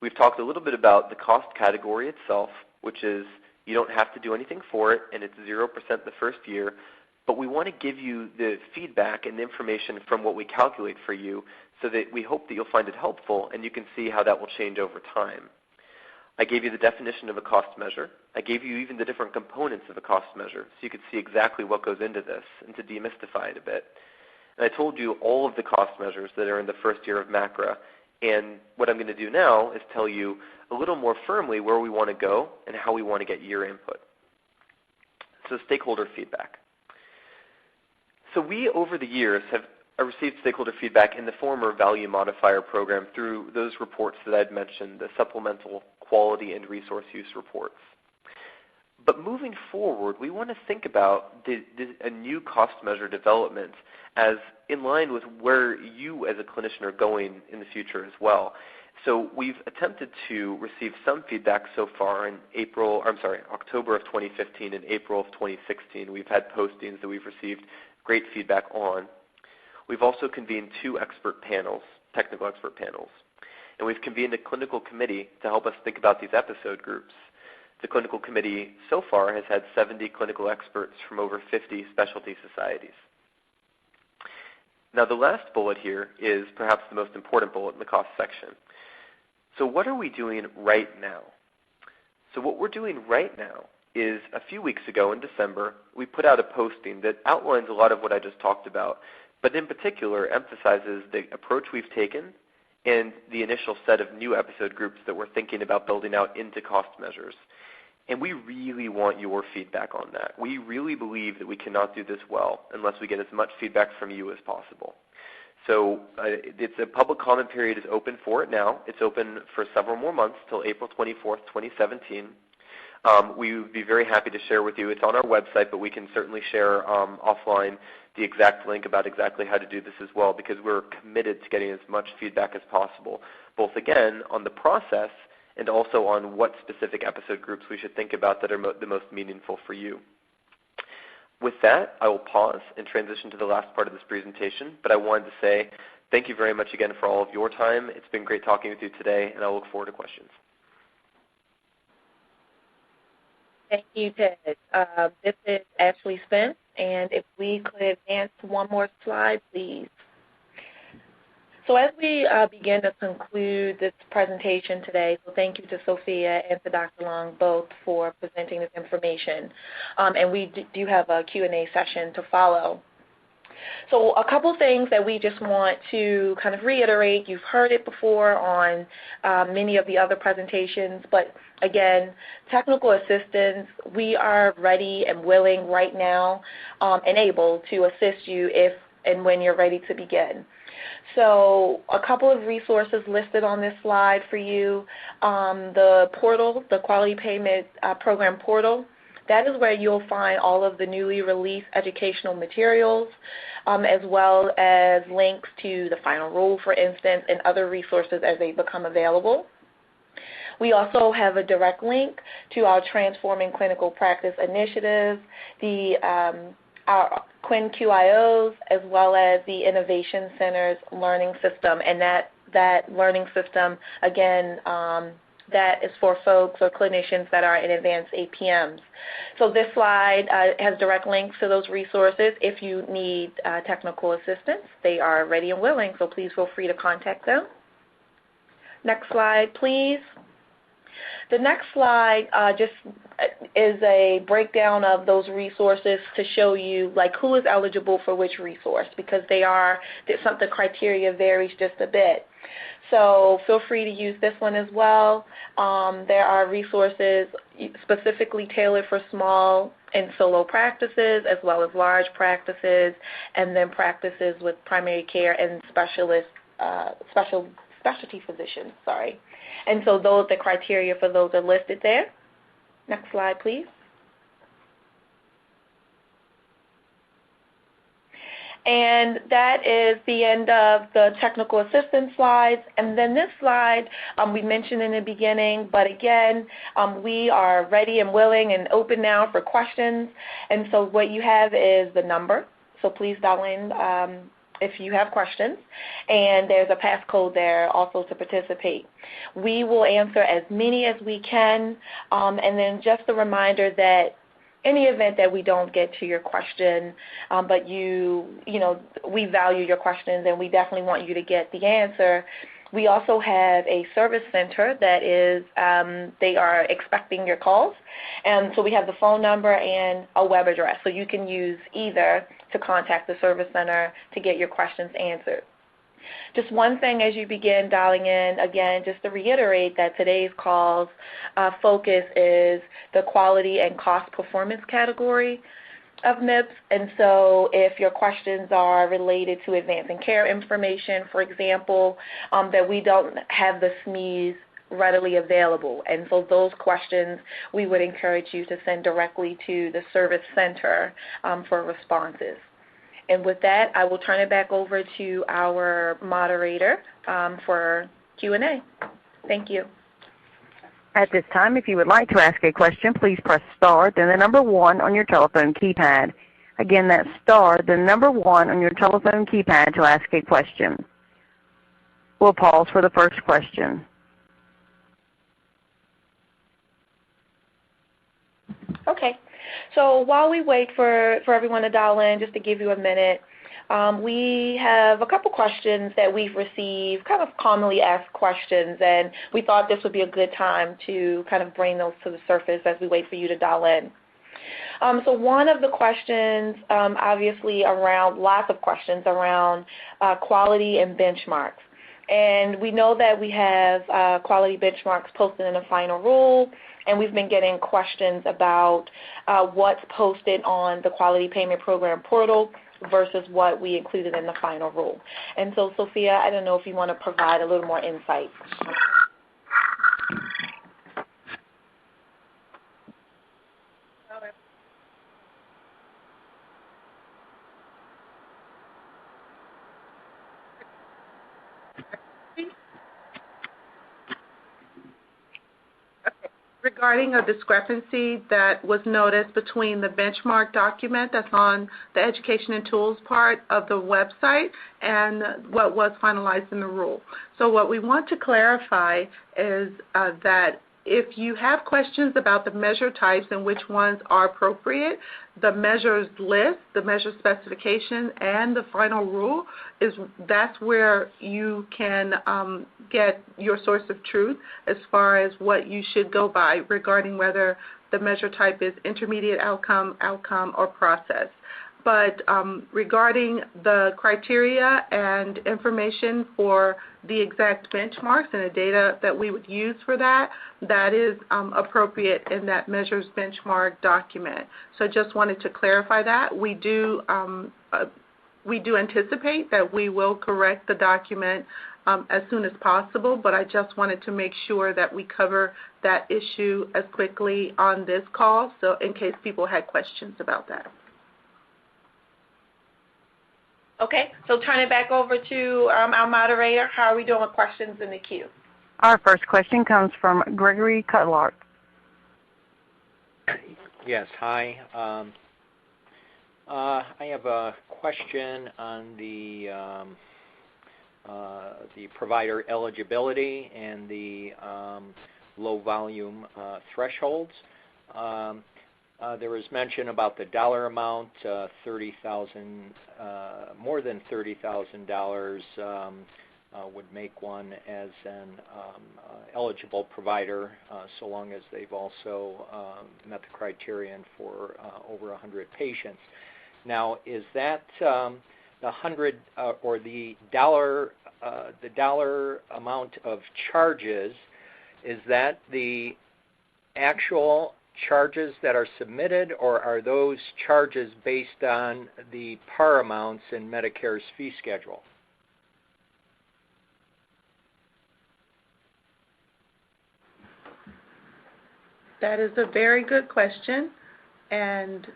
we've talked a little bit about the cost category itself, which is you don't have to do anything for it, and it's 0% the first year, but we want to give you the feedback and the information from what we calculate for you so that we hope that you'll find it helpful and you can see how that will change over time. I gave you the definition of a cost measure. I gave you even the different components of a cost measure so you could see exactly what goes into this and to demystify it a bit. And I told you all of the cost measures that are in the first year of MACRA, and what I'm going to do now is tell you a little more firmly where we want to go and how we want to get your input. So stakeholder feedback. So we, over the years, have received stakeholder feedback in the former value modifier program through those reports that I'd mentioned, the supplemental quality and resource use reports. But moving forward, we want to think about a new cost measure development as in line with where you as a clinician are going in the future as well. So we've attempted to receive some feedback so far in October of 2015 and April of 2016. We've had postings that we've received great feedback on. We've also convened 2 expert panels, technical expert panels. And we've convened a clinical committee to help us think about these episode groups. The clinical committee so far has had 70 clinical experts from over 50 specialty societies. Now the last bullet here is perhaps the most important bullet in the cost section. So what are we doing right now? So what we're doing right now is a few weeks ago in December, we put out a posting that outlines a lot of what I just talked about, but in particular emphasizes the approach we've taken and the initial set of new episode groups that we're thinking about building out into cost measures. And we really want your feedback on that. We really believe that we cannot do this well unless we get as much feedback from you as possible. So it's a public comment period is open for it now. It's open for several more months till April 24th, 2017. We would be very happy to share with you. It's on our website, but we can certainly share offline the exact link about exactly how to do this as well, because we're committed to getting as much feedback as possible, both again on the process and also on what specific episode groups we should think about that are the most meaningful for you. With that, I will pause and transition to the last part of this presentation, but I wanted to say thank you very much again for all of your time. It's been great talking with you today, and I look forward to questions. Thank you, Ted. This is Ashley Spence, and if we could advance one more slide, please. So as we begin to conclude this presentation today, so thank you to Sophia and to Dr. Long both for presenting this information. And we do have a Q&A session to follow. So a couple things that we just want to kind of reiterate. You've heard it before on many of the other presentations, but again, technical assistance, we are ready and willing right now and able to assist you if and when you're ready to begin. So a couple of resources listed on this slide for you. The portal, the Quality Payment Program portal, that is where you'll find all of the newly released educational materials, as well as links to the final rule, for instance, and other resources as they become available. We also have a direct link to our Transforming Clinical Practice initiative, our QuinnQIOs, as well as the Innovation Center's learning system. And that learning system, again, that is for folks or clinicians that are in advanced APMs. So this slide has direct links to those resources. If you need technical assistance, they are ready and willing, so please feel free to contact them. Next slide, please. The next slide just is a breakdown of those resources to show you like who is eligible for which resource, because the criteria varies just a bit. So feel free to use this one as well. There are resources specifically tailored for small and solo practices as well as large practices, and then practices with primary care and specialty physicians, sorry. And so the criteria for those are listed there. Next slide, please. And that is the end of the technical assistance slides. And then this slide we mentioned in the beginning, but again, we are ready and willing and open now for questions. And so what you have is the number. So please dial in if you have questions. And there's a passcode there also to participate. We will answer as many as we can. And then just a reminder that any event that we don't get to your question, but you know, we value your questions and we definitely want you to get the answer. We also have a service center that is, they are expecting your calls. And so we have the phone number and a web address. So you can use either to contact the service center to get your questions answered. Just one thing as you begin dialing in, again, just to reiterate that today's call's focus is the quality and cost performance category of MIPS. And so if your questions are related to advancing care information, for example, that we don't have the SMEs readily available. And so those questions we would encourage you to send directly to the service center for responses. And with that, I will turn it back over to our moderator for Q&A. Thank you. At this time, if you would like to ask a question, please press star, then the number 1 on your telephone keypad. Again, that's star, then number 1 on your telephone keypad to ask a question. We'll pause for the first question. Okay. So while we wait for everyone to dial in, just to give you a minute, we have a couple questions that we've received, kind of commonly asked questions, and we thought this would be a good time to kind of bring those to the surface as we wait for you to dial in. So one of the questions, obviously around, lots of questions around quality and benchmarks. And we know that we have quality benchmarks posted in the final rule, and we've been getting questions about what's posted on the Quality Payment Program portal versus what we included in the final rule. And so, Sophia, I don't know if you want to provide a little more insight. Regarding a discrepancy that was noticed between the benchmark document that's on the Education and Tools part of the website and what was finalized in the rule. So what we want to clarify is that if you have questions about the measure types and which ones are appropriate, the measures list, the measure specification, and the final rule, that's where you can get your source of truth as far as what you should go by regarding whether the measure type is intermediate outcome, or process. But regarding the criteria and information for the exact benchmarks and the data that we would use for that, that is appropriate in that measures benchmark document. So just wanted to clarify that. We do anticipate that we will correct the document as soon as possible, but I just wanted to make sure that we cover that issue as quickly on this call, so in case people had questions about that. Okay, so turn it back over to our moderator. How are we doing with questions in the queue? Our first question comes from Gregory Cutlark. Yes, hi. I have a question on the provider eligibility and the low volume thresholds. There was mention about the dollar amount, $30,000, more than $30,000 would make one as an eligible provider, so long as they've also met the criterion for over 100 patients. Now, is that the $100 or the dollar the dollar amount of charges, is that the actual charges that are submitted, or are those charges based on the par amounts in Medicare's fee schedule? That is a very good question. And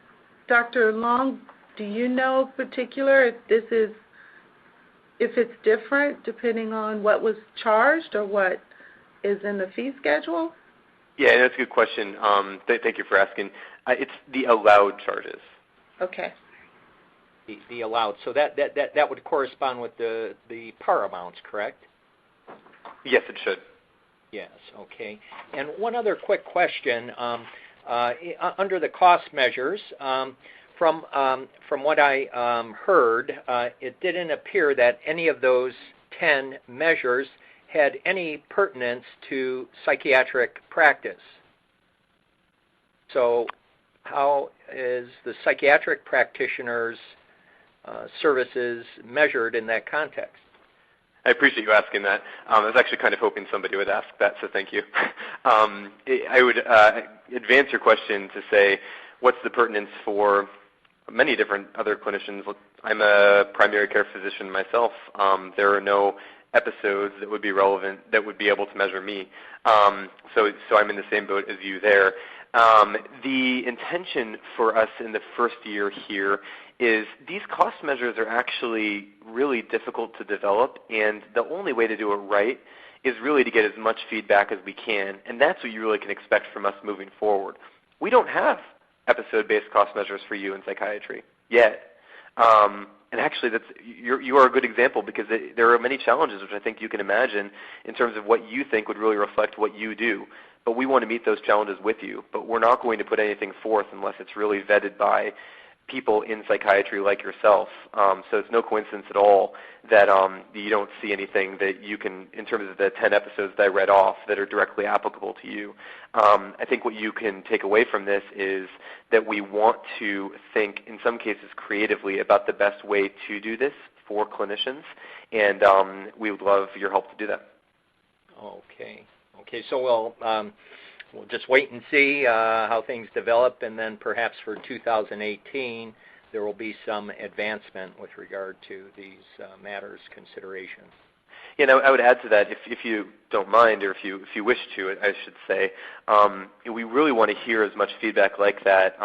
Dr. Long, do you know particular if it's different depending on what was charged or what is in the fee schedule? Yeah, that's a good question. Thank you for asking. It's the allowed charges. Okay. The allowed. So that would correspond with the par amounts, correct? Yes, it should. Yes, okay. And one other quick question. Under the cost measures, from what I heard, it didn't appear that any of those 10 measures had any pertinence to psychiatric practice. So how is the psychiatric practitioner's services measured in that context? I appreciate you asking that. I was actually kind of hoping somebody would ask that, so thank you. I would advance your question to say, what's the pertinence for many different other clinicians? I'm a primary care physician myself. There are no episodes that would be relevant that would be able to measure me. So I'm in the same boat as you there. The intention for us in the first year here is these cost measures are actually really difficult to develop, and the only way to do it right is really to get as much feedback as we can, and that's what you really can expect from us moving forward. We don't have episode-based cost measures for you in psychiatry yet. And actually, you are a good example, because there are many challenges, which I think you can imagine, in terms of what you think would really reflect what you do. But we want to meet those challenges with you. But we're not going to put anything forth unless it's really vetted by people in psychiatry like yourself. So it's no coincidence at all that you don't see anything that you can, in terms of the 10 episodes that I read off, that are directly applicable to you. I think what you can take away from this is that we want to think, in some cases creatively, about the best way to do this for clinicians, and we would love your help to do that. Okay. So we'll just wait and see how things develop, and then perhaps for 2018 there will be some advancement with regard to these matters considerations. Yeah, I would add to that, if you don't mind, or if you wish to, I should say, we really want to hear as much feedback like that.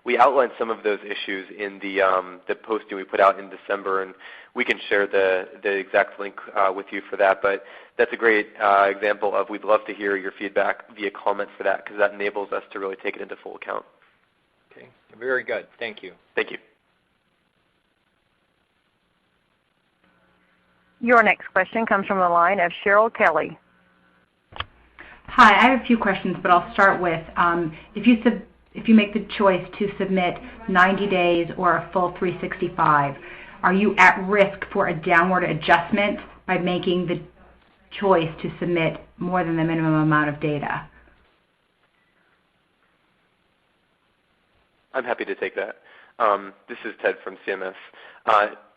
We outlined some of those issues in the posting we put out in December, and we can share the exact link with you for that. But that's a great example of, we'd love to hear your feedback via comment for that, because that enables us to really take it into full account. Okay, very good. Thank you. Thank you. Your next question comes from the line of Cheryl Kelly. Hi, I have a few questions, but I'll start with, if you make the choice to submit 90 days or a full 365, are you at risk for a downward adjustment by making the choice to submit more than the minimum amount of data? I'm happy to take that. This is Ted from CMS.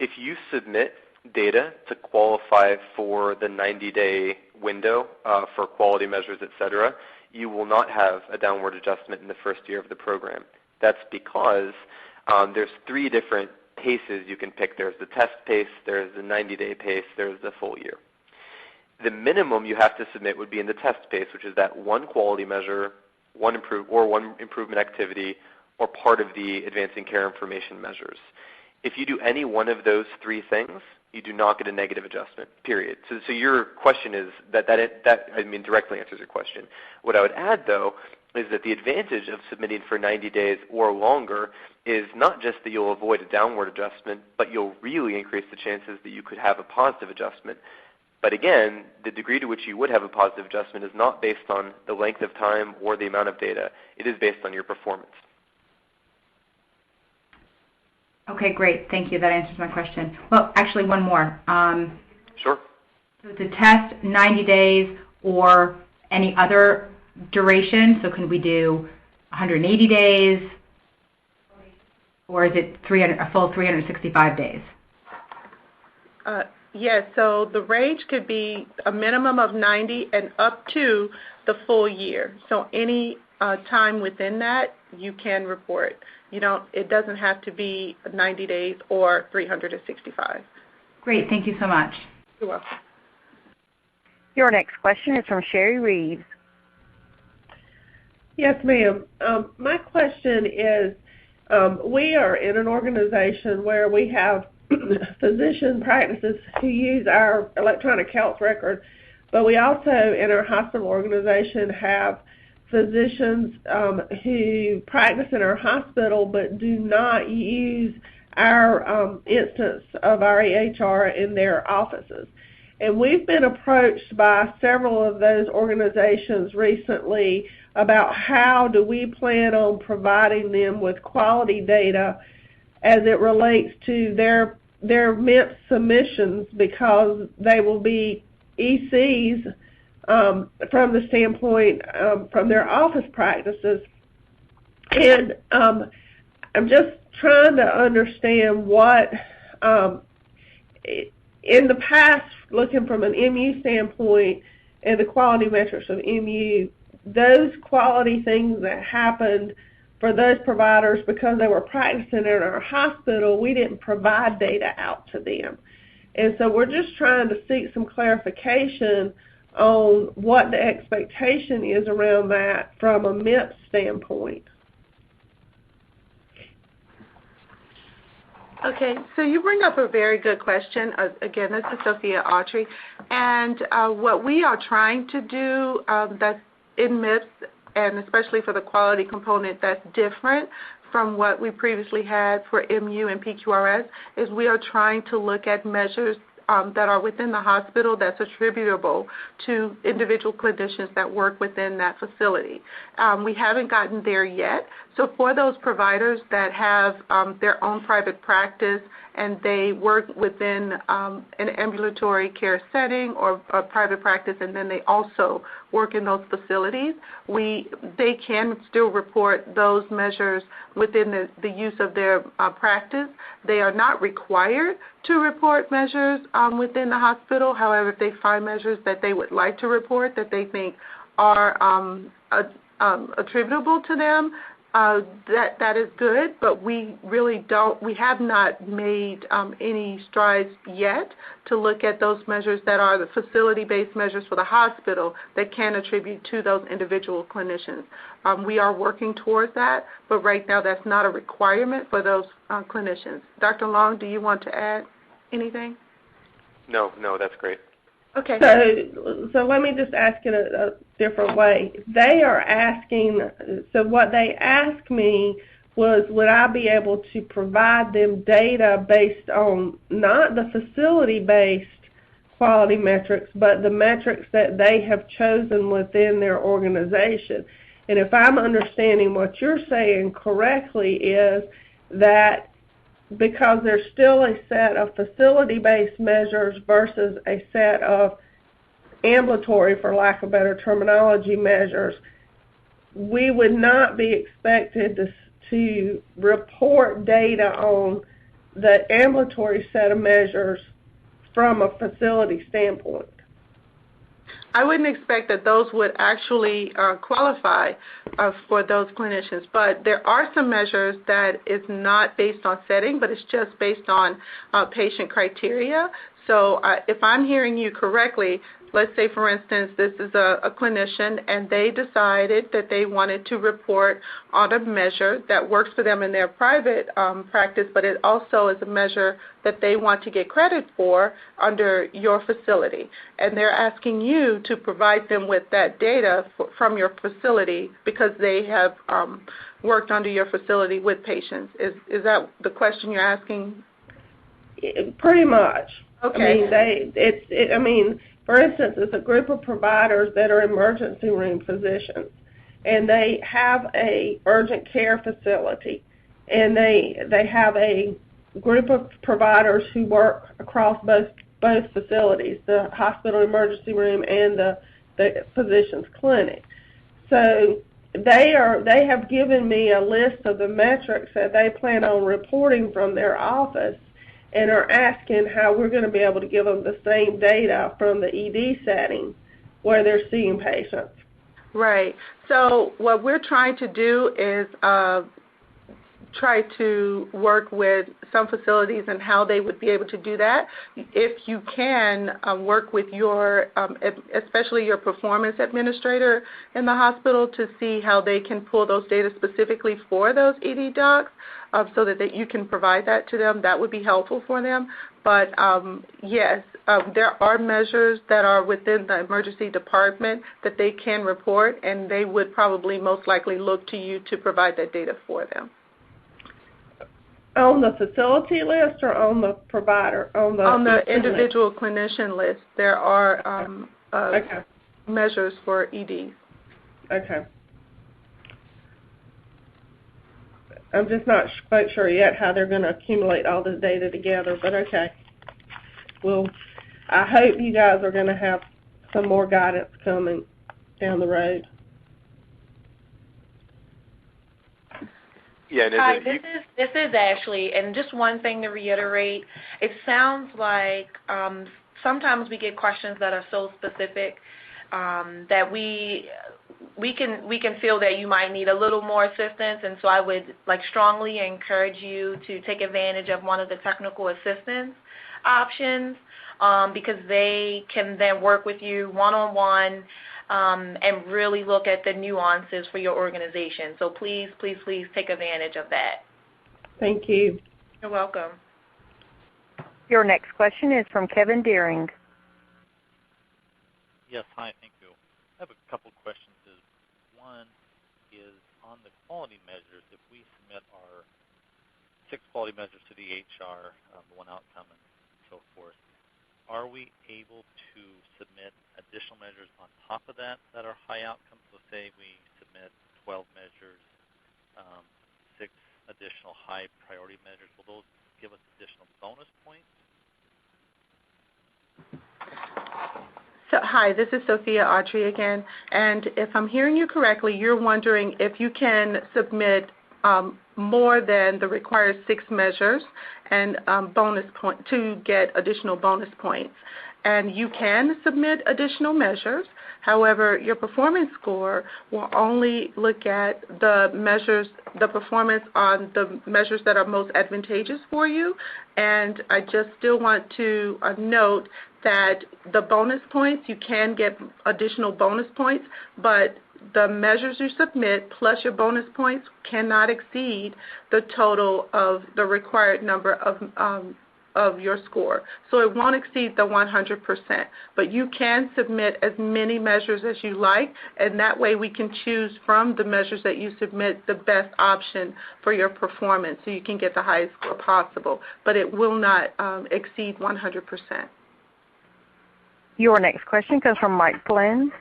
If you submit data to qualify for the 90-day window for quality measures, etc., you will not have a downward adjustment in the first year of the program. That's because there's 3 different paces you can pick. There's the test pace, there's the 90-day pace, there's the full year. The minimum you have to submit would be in the test pace, which is that one quality measure, one improvement activity, or part of the advancing care information measures. If you do any one of those 3 things, you do not get a negative adjustment, period. So your question is that directly answers your question. What I would add, though, is that the advantage of submitting for 90 days or longer is not just that you'll avoid a downward adjustment, but you'll really increase the chances that you could have a positive adjustment. But again, the degree to which you would have a positive adjustment is not based on the length of time or the amount of data. It is based on your performance. Okay, great. Thank you. That answers my question. Well, actually, one more. Sure. So it's a test, 90 days, or any other duration? So can we do 180 days, or is it a full 365 days? Yes, so the range could be a minimum of 90 and up to the full year. So any time within that, you can report. It doesn't have to be 90 days or 365. Great, thank you so much. You're welcome. Your next question is from Sherry Reeves. Yes, ma'am. My question is, we are in an organization where we have physician practices who use our electronic health record, but we also in our hospital organization have physicians who practice in our hospital but do not use our instance of our EHR in their offices. And we've been approached by several of those organizations recently about how do we plan on providing them with quality data as it relates to their MIPS submissions, because they will be ECs from the standpoint from their office practices. And I'm just trying to understand what, in the past, looking from an MU standpoint and the quality metrics of MU, those quality things that happened for those providers because they were practicing in our hospital, we didn't provide data out to them. And so we're just trying to seek some clarification on what the expectation is around that from a MIPS standpoint. Okay, so you bring up a very good question. Again, this is Sophia Autry. And what we are trying to do that's in MIPS, and especially for the quality component that's different from what we previously had for MU and PQRS, is we are trying to look at measures that are within the hospital that's attributable to individual clinicians that work within that facility. We haven't gotten there yet. So for those providers that have their own private practice and they work within an ambulatory care setting or a private practice, and then they also work in those facilities, they can still report those measures within the use of their practice. They are not required to report measures within the hospital. However, if they find measures that they would like to report that they think are attributable to them, that is good, but we have not made any strides yet to look at those measures that are the facility-based measures for the hospital that can attribute to those individual clinicians. We are working towards that, but right now that's not a requirement for those clinicians. Dr. Long, do you want to add anything? No, that's great. Okay. So let me just ask it a different way. They are asking, so what they asked me was, would I be able to provide them data based on not the facility-based quality metrics, but the metrics that they have chosen within their organization. And if I'm understanding what you're saying correctly, is that because there's still a set of facility-based measures versus a set of ambulatory, for lack of better terminology, measures, we would not be expected to report data on the ambulatory set of measures from a facility standpoint. I wouldn't expect that those would actually qualify for those clinicians, but there are some measures that is not based on setting, but it's just based on patient criteria. So if I'm hearing you correctly, let's say, for instance, this is a clinician and they decided that they wanted to report on a measure that works for them in their private practice, but it also is a measure that they want to get credit for under your facility. And they're asking you to provide them with that data from your facility because they have worked under your facility with patients. Is that the question you're asking? Pretty much. Okay. I mean, for instance, it's a group of providers that are emergency room physicians, and they have a urgent care facility, and they have a group of providers who work across both facilities, the hospital emergency room and the physician's clinic. So they have given me a list of the metrics that they plan on reporting from their office, and are asking how we're going to be able to give them the same data from the ED setting where they're seeing patients. Right. So what we're trying to do is try to work with some facilities and how they would be able to do that. If you can work with your, especially your performance administrator in the hospital to see how they can pull those data specifically for those ED docs so that you can provide that to them, that would be helpful for them. But yes, there are measures that are within the emergency department that they can report, and they would probably most likely look to you to provide that data for them. On the facility list or on the provider? On the individual clinician list, there are okay. measures for EDs. Okay. I'm just not quite sure yet how they're going to accumulate all this data together, but okay. Well, I hope you guys are going to have some more guidance coming down the road. Yeah, and Hi, this is Ashley, and just one thing to reiterate. It sounds like sometimes we get questions that are so specific that we can feel that you might need a little more assistance, and so I would strongly encourage you to take advantage of one of the technical assistance options because they can then work with you one-on-one and really look at the nuances for your organization. So please, please, please take advantage of that. Thank you. You're welcome. Your next question is from Kevin Deering. Yes, hi, thank you. I have a couple questions. One is on the quality measures. If we submit our 6 quality measures to the HR, the one outcome and so forth, are we able to submit additional measures on top of that are high outcomes? So say we submit 12 measures, 6 additional high priority measures. Will those give us additional bonus points? So, hi, this is Sophia Autry again. And if I'm hearing you correctly, you're wondering if you can submit more than the required 6 measures and bonus point to get additional bonus points. And you can submit additional measures. However, your performance score will only look at the measures, the performance on the measures that are most advantageous for you. And I just still want to note that the bonus points, you can get additional bonus points, but the measures you submit plus your bonus points cannot exceed the total of the required number of your score. So it won't exceed the 100%, but you can submit as many measures as you like, and that way we can choose from the measures that you submit the best option for your performance so you can get the highest score possible, but it will not exceed 100%. Your next question comes from Mike Flynn.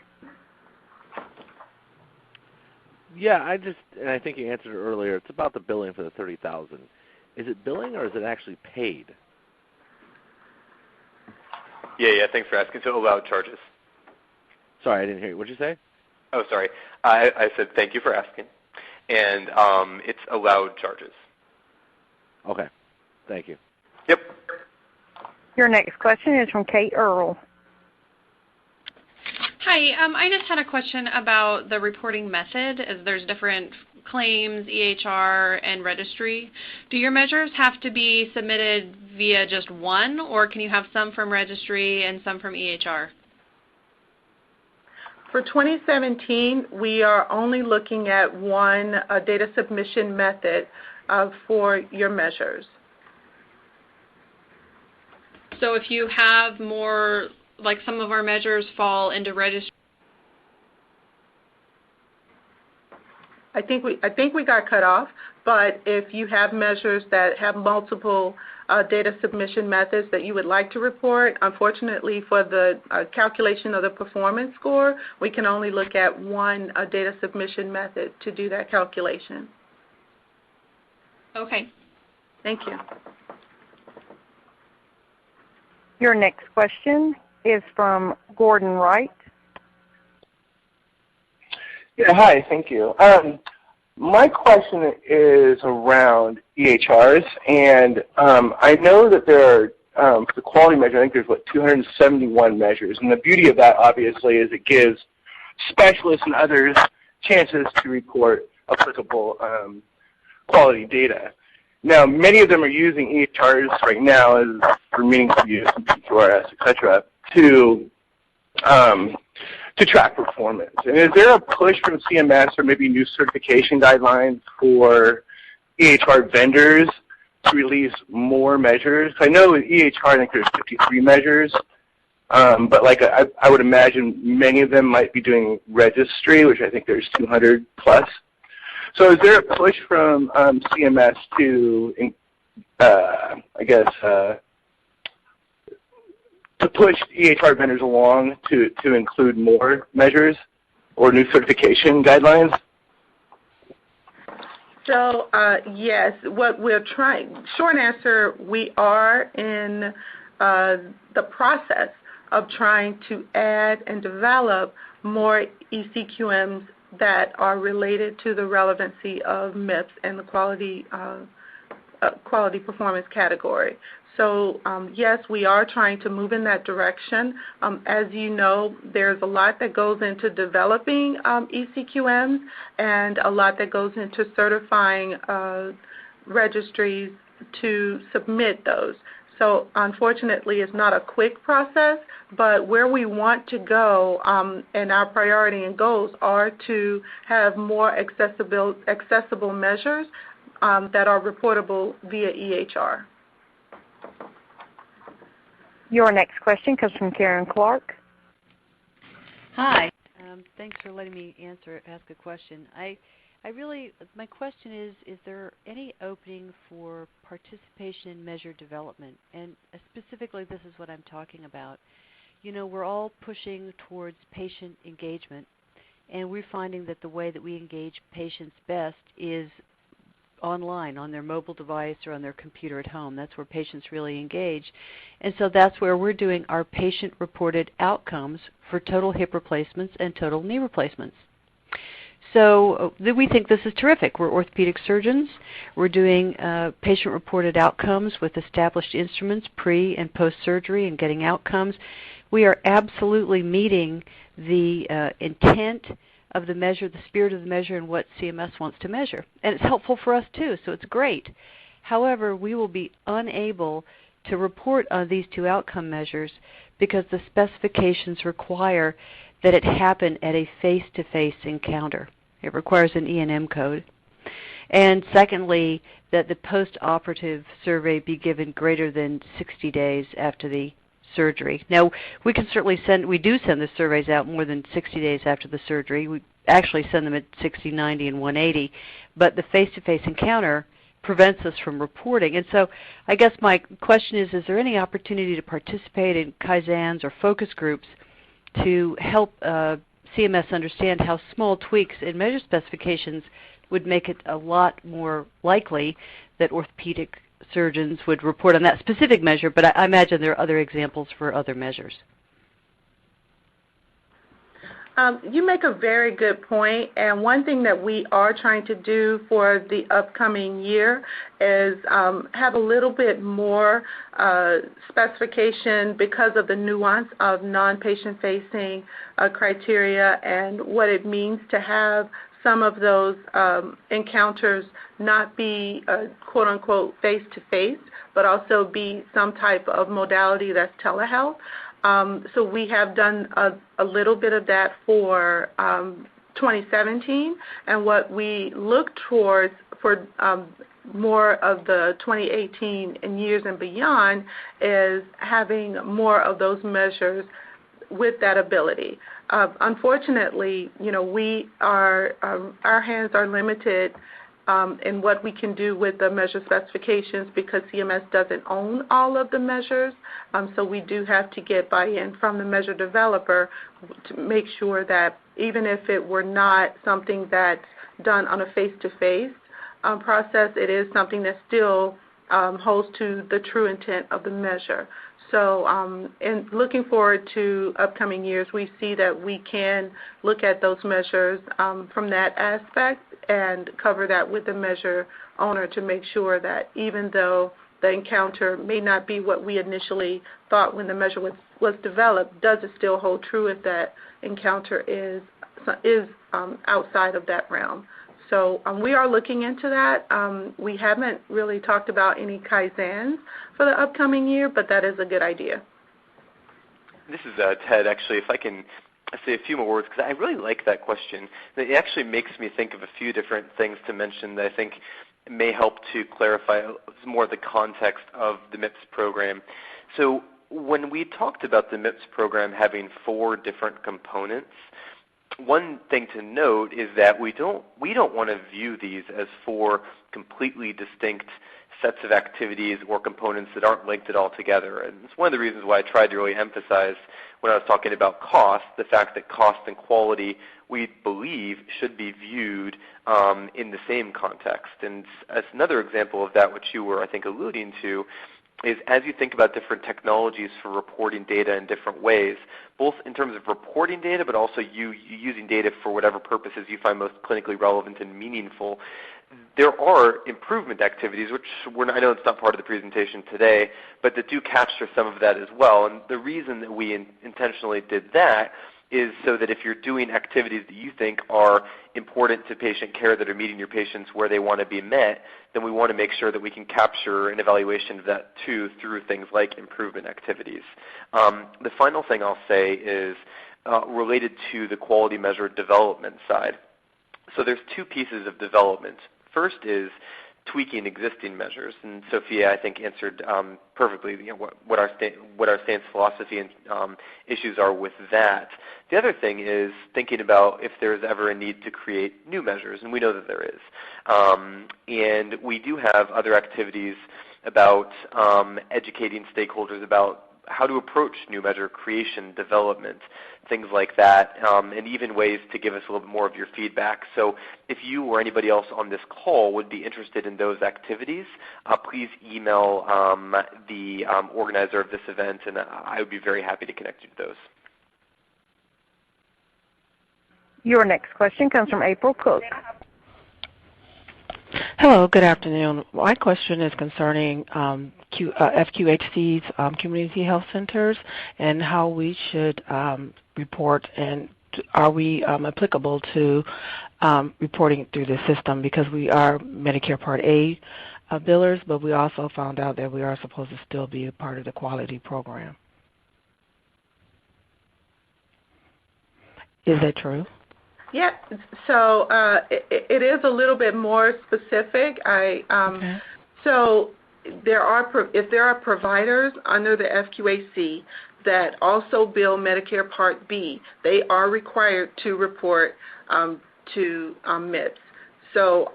Yeah, I think you answered it earlier. It's about the billing for the $30,000. Is it billing or is it actually paid? Yeah, thanks for asking. So allowed charges. Sorry, I didn't hear you. What did you say? Oh, sorry. I said thank you for asking. And it's allowed charges. Okay. Thank you. Yep. Your next question is from Kate Earl. Hi, I just had a question about the reporting method, as there's different claims, EHR, and registry. Do your measures have to be submitted via just one, or can you have some from registry and some from EHR? For 2017, we are only looking at one data submission method for your measures. So if you have more, like some of our measures fall into registry. I think we got cut off, but if you have measures that have multiple data submission methods that you would like to report, unfortunately for the calculation of the performance score, we can only look at one data submission method to do that calculation. Okay. Thank you. Your next question is from Gordon Wright. Yeah, hi, thank you. My question is around EHRs, and I know that there are, for the quality measure, I think there's, 271 measures, and the beauty of that, obviously, is it gives specialists and others chances to report applicable quality data. Now, many of them are using EHRs right now as for meaningful use in PQRS, et cetera, to track performance. And is there a push from CMS or maybe new certification guidelines for EHR vendors to release more measures? I know with EHR, I think there's 53 measures, but like I would imagine many of them might be doing registry, which I think there's 200 plus. So is there a push from CMS to, to push EHR vendors along to include more measures or new certification guidelines? So, yes, what we're trying, short answer, we are in the process of trying to add and develop more ECQMs that are related to the relevancy of MIPS and the quality performance category. So yes, we are trying to move in that direction. As you know, there's a lot that goes into developing ECQMs and a lot that goes into certifying registries to submit those. So unfortunately, it's not a quick process, but where we want to go and our priority and goals are to have more accessible measures that are reportable via EHR. Your next question comes from Karen Clark. Hi. Thanks for letting me ask a question. My question is there any opening for participation in measure development? And specifically, this is what I'm talking about. You know, we're all pushing towards patient engagement, and we're finding that the way that we engage patients best is online, on their mobile device or on their computer at home. That's where patients really engage. And so that's where we're doing our patient-reported outcomes for total hip replacements and total knee replacements. So we think this is terrific. We're orthopedic surgeons. We're doing patient-reported outcomes with established instruments pre- and post-surgery and getting outcomes. We are absolutely meeting the intent of the measure, the spirit of the measure, and what CMS wants to measure. And it's helpful for us, too, so it's great. However, we will be unable to report on these two outcome measures because the specifications require that it happen at a face-to-face encounter. It requires an E&M code. And secondly, that the post-operative survey be given greater than 60 days after the surgery. Now, we can certainly we do send the surveys out more than 60 days after the surgery. We actually send them at 60, 90, and 180. But the face-to-face encounter prevents us from reporting. And so I guess my question is there any opportunity to participate in Kaizens or focus groups to help CMS understand how small tweaks in measure specifications would make it a lot more likely that orthopedic surgeons would report on that specific measure, but I imagine there are other examples for other measures. You make a very good point, and one thing that we are trying to do for the upcoming year is have a little bit more specification because of the nuance of non-patient facing criteria and what it means to have some of those encounters not be quote-unquote face-to-face, but also be some type of modality that's telehealth. So we have done a little bit of that for 2017, and what we look towards for more of the 2018 and years and beyond is having more of those measures with that ability. Unfortunately, you know, our hands are limited in what we can do with the measure specifications because CMS doesn't own all of the measures. So we do have to get buy-in from the measure developer to make sure that even if it were not something that's done on a face-to-face process, it is something that still holds to the true intent of the measure. So in looking forward to upcoming years, we see that we can look at those measures from that aspect and cover that with the measure owner to make sure that even though the encounter may not be what we initially thought when the measure was developed, does it still hold true if that encounter is outside of that realm? So we are looking into that. We haven't really talked about any kaizens for the upcoming year, but that is a good idea. This is Ted, actually. If I can say a few more words, because I really like that question. It actually makes me think of a few different things to mention that I think may help to clarify more the context of the MIPS program. So when we talked about the MIPS program having 4 different components, one thing to note is that we don't want to view these as 4 completely distinct sets of activities or components that aren't linked at all together. And it's one of the reasons why I tried to really emphasize when I was talking about cost, the fact that cost and quality, we believe, should be viewed in the same context. And as another example of that, which you were, I think, alluding to, is as you think about different technologies for reporting data in different ways, both in terms of reporting data, but also you using data for whatever purposes you find most clinically relevant and meaningful, there are improvement activities, which I know it's not part of the presentation today, but that do capture some of that as well. And the reason that we intentionally did that is so that if you're doing activities that you think are important to patient care that are meeting your patients where they want to be met, then we want to make sure that we can capture an evaluation of that too through things like improvement activities. The final thing I'll say is related to the quality measure development side. So there's 2 pieces of development. First is tweaking existing measures, and Sophia, I think, answered perfectly what our stance, philosophy, and issues are with that. The other thing is thinking about if there's ever a need to create new measures, and we know that there is. And we do have other activities about educating stakeholders about how to approach new measure creation, development, things like that, and even ways to give us a little bit more of your feedback. So if you or anybody else on this call would be interested in those activities, please email the organizer of this event, and I would be very happy to connect you to those. Your next question comes from April Cook. Hello, good afternoon. My question is concerning FQHC's community health centers and how we should report, and are we applicable to reporting through the system, because we are Medicare Part A billers, but we also found out that we are supposed to still be a part of the quality program. Is that true? Yeah, so it is a little bit more specific. Okay. So if there are providers under the FQHC that also bill Medicare Part B, they are required to report to MIPS. So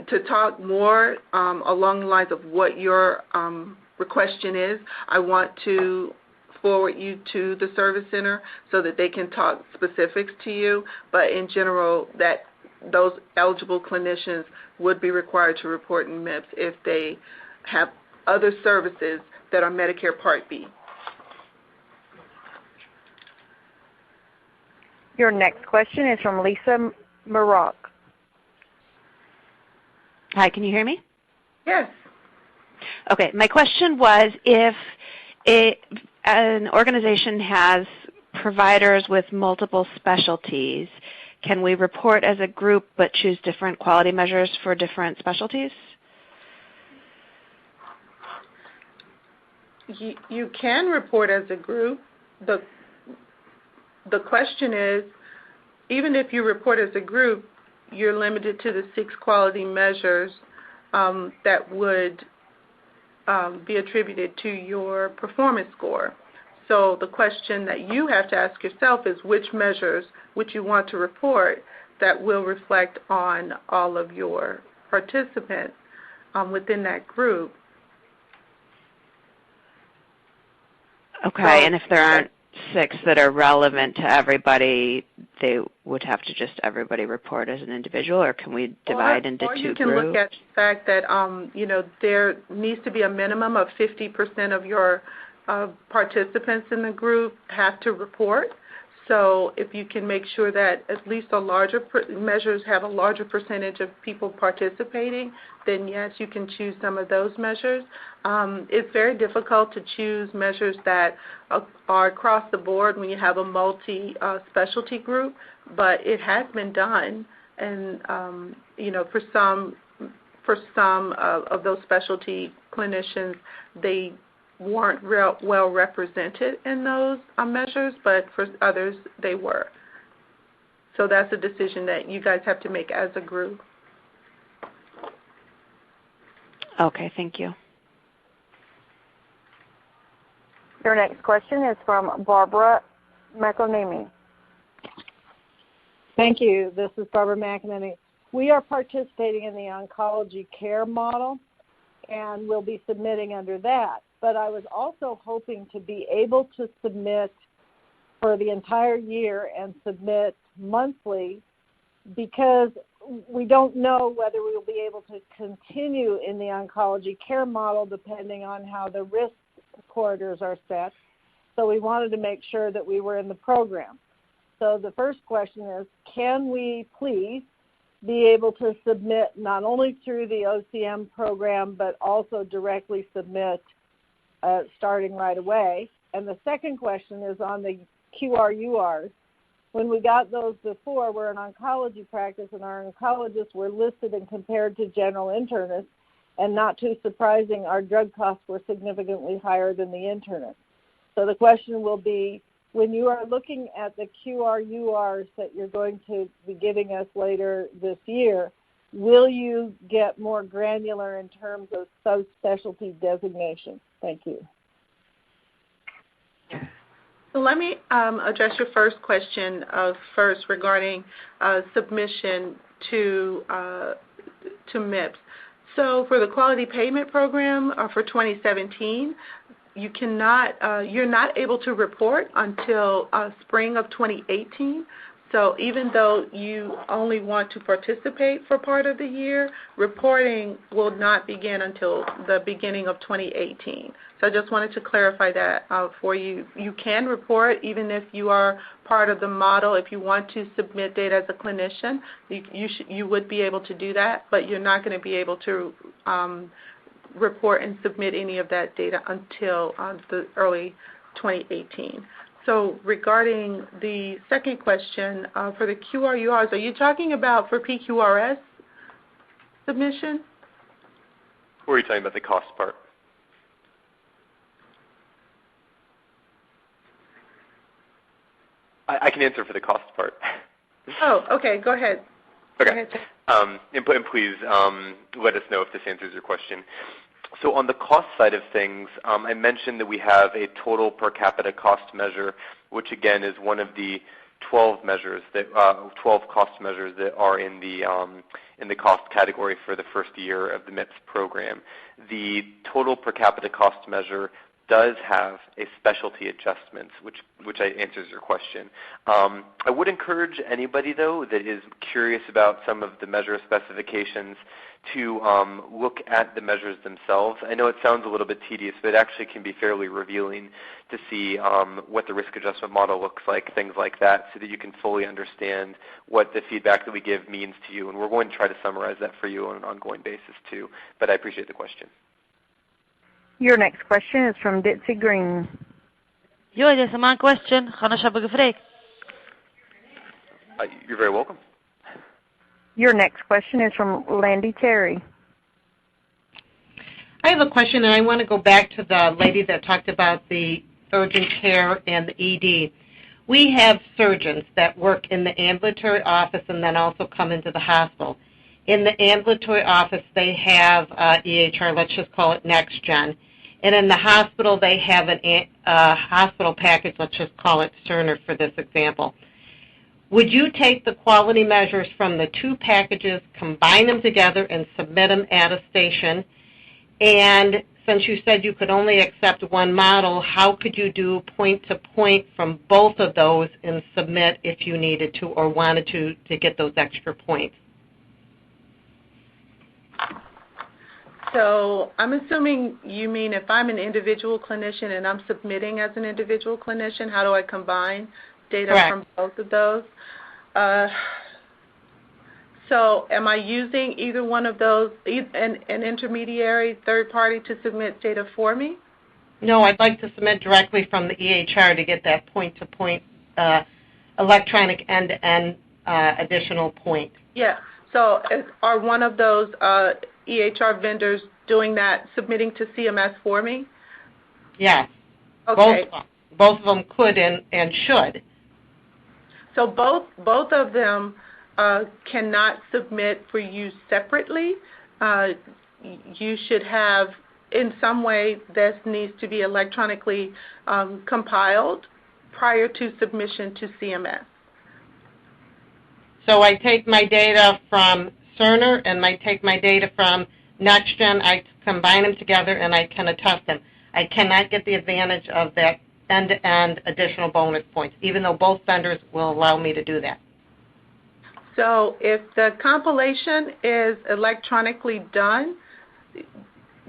to talk more along the lines of what your question is, I want to forward you to the service center so that they can talk specifics to you. But in general, that those eligible clinicians would be required to report in MIPS if they have other services that are Medicare Part B. Your next question is from Lisa Maroc. Hi, can you hear me? Yes. Okay, my question was if an organization has providers with multiple specialties, can we report as a group but choose different quality measures for different specialties? You can report as a group. The question is, even if you report as a group, you're limited to the 6 quality measures that would be attributed to your performance score. So the question that you have to ask yourself is which measures would you want to report that will reflect on all of your participants within that group. Okay, and if there aren't 6 that are relevant to everybody, they would have to just everybody report as an individual, or can we divide into 2 groups? Or you can look at the fact that there needs to be a minimum of 50% of your participants in the group have to report. So if you can make sure that at least a larger measures have a larger percentage of people participating, then yes, you can choose some of those measures. It's very difficult to choose measures that are across the board when you have a multi-specialty group, but it has been done. And for some of those specialty clinicians, they weren't well represented in those measures, but for others, they were. So that's a decision that you guys have to make as a group. Okay, thank you. Your next question is from Barbara McEnany. Thank you. This is Barbara McEnany. We are participating in the oncology care model, and we'll be submitting under that. But I was also hoping to be able to submit for the entire year and submit monthly, because we don't know whether we will be able to continue in the oncology care model depending on how the risk corridors are set. So we wanted to make sure that we were in the program. So the first question is, can we please be able to submit not only through the OCM program, but also directly submit starting right away? And the second question is on the QRURs. When we got those before, we're an oncology practice, and our oncologists were listed and compared to general internists, and not too surprising, our drug costs were significantly higher than the internists. So the question will be, when you are looking at the QRURs that you're going to be giving us later this year, will you get more granular in terms of subspecialty designation? Thank you. So let me address your first question first regarding submission to MIPS. So for the quality payment program for 2017, you're not able to report until spring of 2018. So even though you only want to participate for part of the year, reporting will not begin until the beginning of 2018. So I just wanted to clarify that for you. You can report even if you are part of the model. If you want to submit data as a clinician, you would be able to do that, but you're not going to be able to report and submit any of that data until the early 2018. So regarding the second question, for the QRURs, are you talking about for PQRS submission? Or are you talking about the cost part? I can answer for the cost part. Oh, okay. Go ahead. Okay. Go ahead. And please let us know if this answers your question. So on the cost side of things, I mentioned that we have a total per capita cost measure, which again is one of the 12 cost measures that are in the cost category for the first year of the MIPS program. The total per capita cost measure does have a specialty adjustment, which answers your question. I would encourage anybody, though, that is curious about some of the measure specifications to look at the measures themselves. I know it sounds a little bit tedious, but it actually can be fairly revealing to see what the risk adjustment model looks like, things like that, so that you can fully understand what the feedback that we give means to you. And we're going to try to summarize that for you on an ongoing basis, too. But I appreciate the question. Your next question is from Ditsy Green. Ja, det är en question. Annars har jag frågat. You're very welcome. Your next question is from Landy Terry. I have a question, and I want to go back to the lady that talked about the urgent care and the ED. We have surgeons that work in the ambulatory office and then also come into the hospital. In the ambulatory office, they have EHR, let's just call it NextGen. And in the hospital, they have a hospital package, let's just call it Cerner for this example. Would you take the quality measures from the two packages, combine them together, and submit them at a station? And since you said you could only accept one model, how could you do point-to-point from both of those and submit if you needed to or wanted to get those extra points? So I'm assuming you mean if I'm an individual clinician and I'm submitting as an individual clinician, how do I combine data Correct. from both of those? So am I using either one of those, an intermediary third party to submit data for me? No, I'd like to submit directly from the EHR to get that point-to-point electronic end-to-end additional point. Yeah. So are one of those EHR vendors doing that, submitting to CMS for me? Yes. Okay. Both of them could and should. So both of them cannot submit for you separately. You should have, in some way, this needs to be electronically compiled prior to submission to CMS. So I take my data from Cerner and I take my data from NextGen, I combine them together and I can attest them. I cannot get the advantage of that end-to-end additional bonus points, even though both vendors will allow me to do that. So if the compilation is electronically done,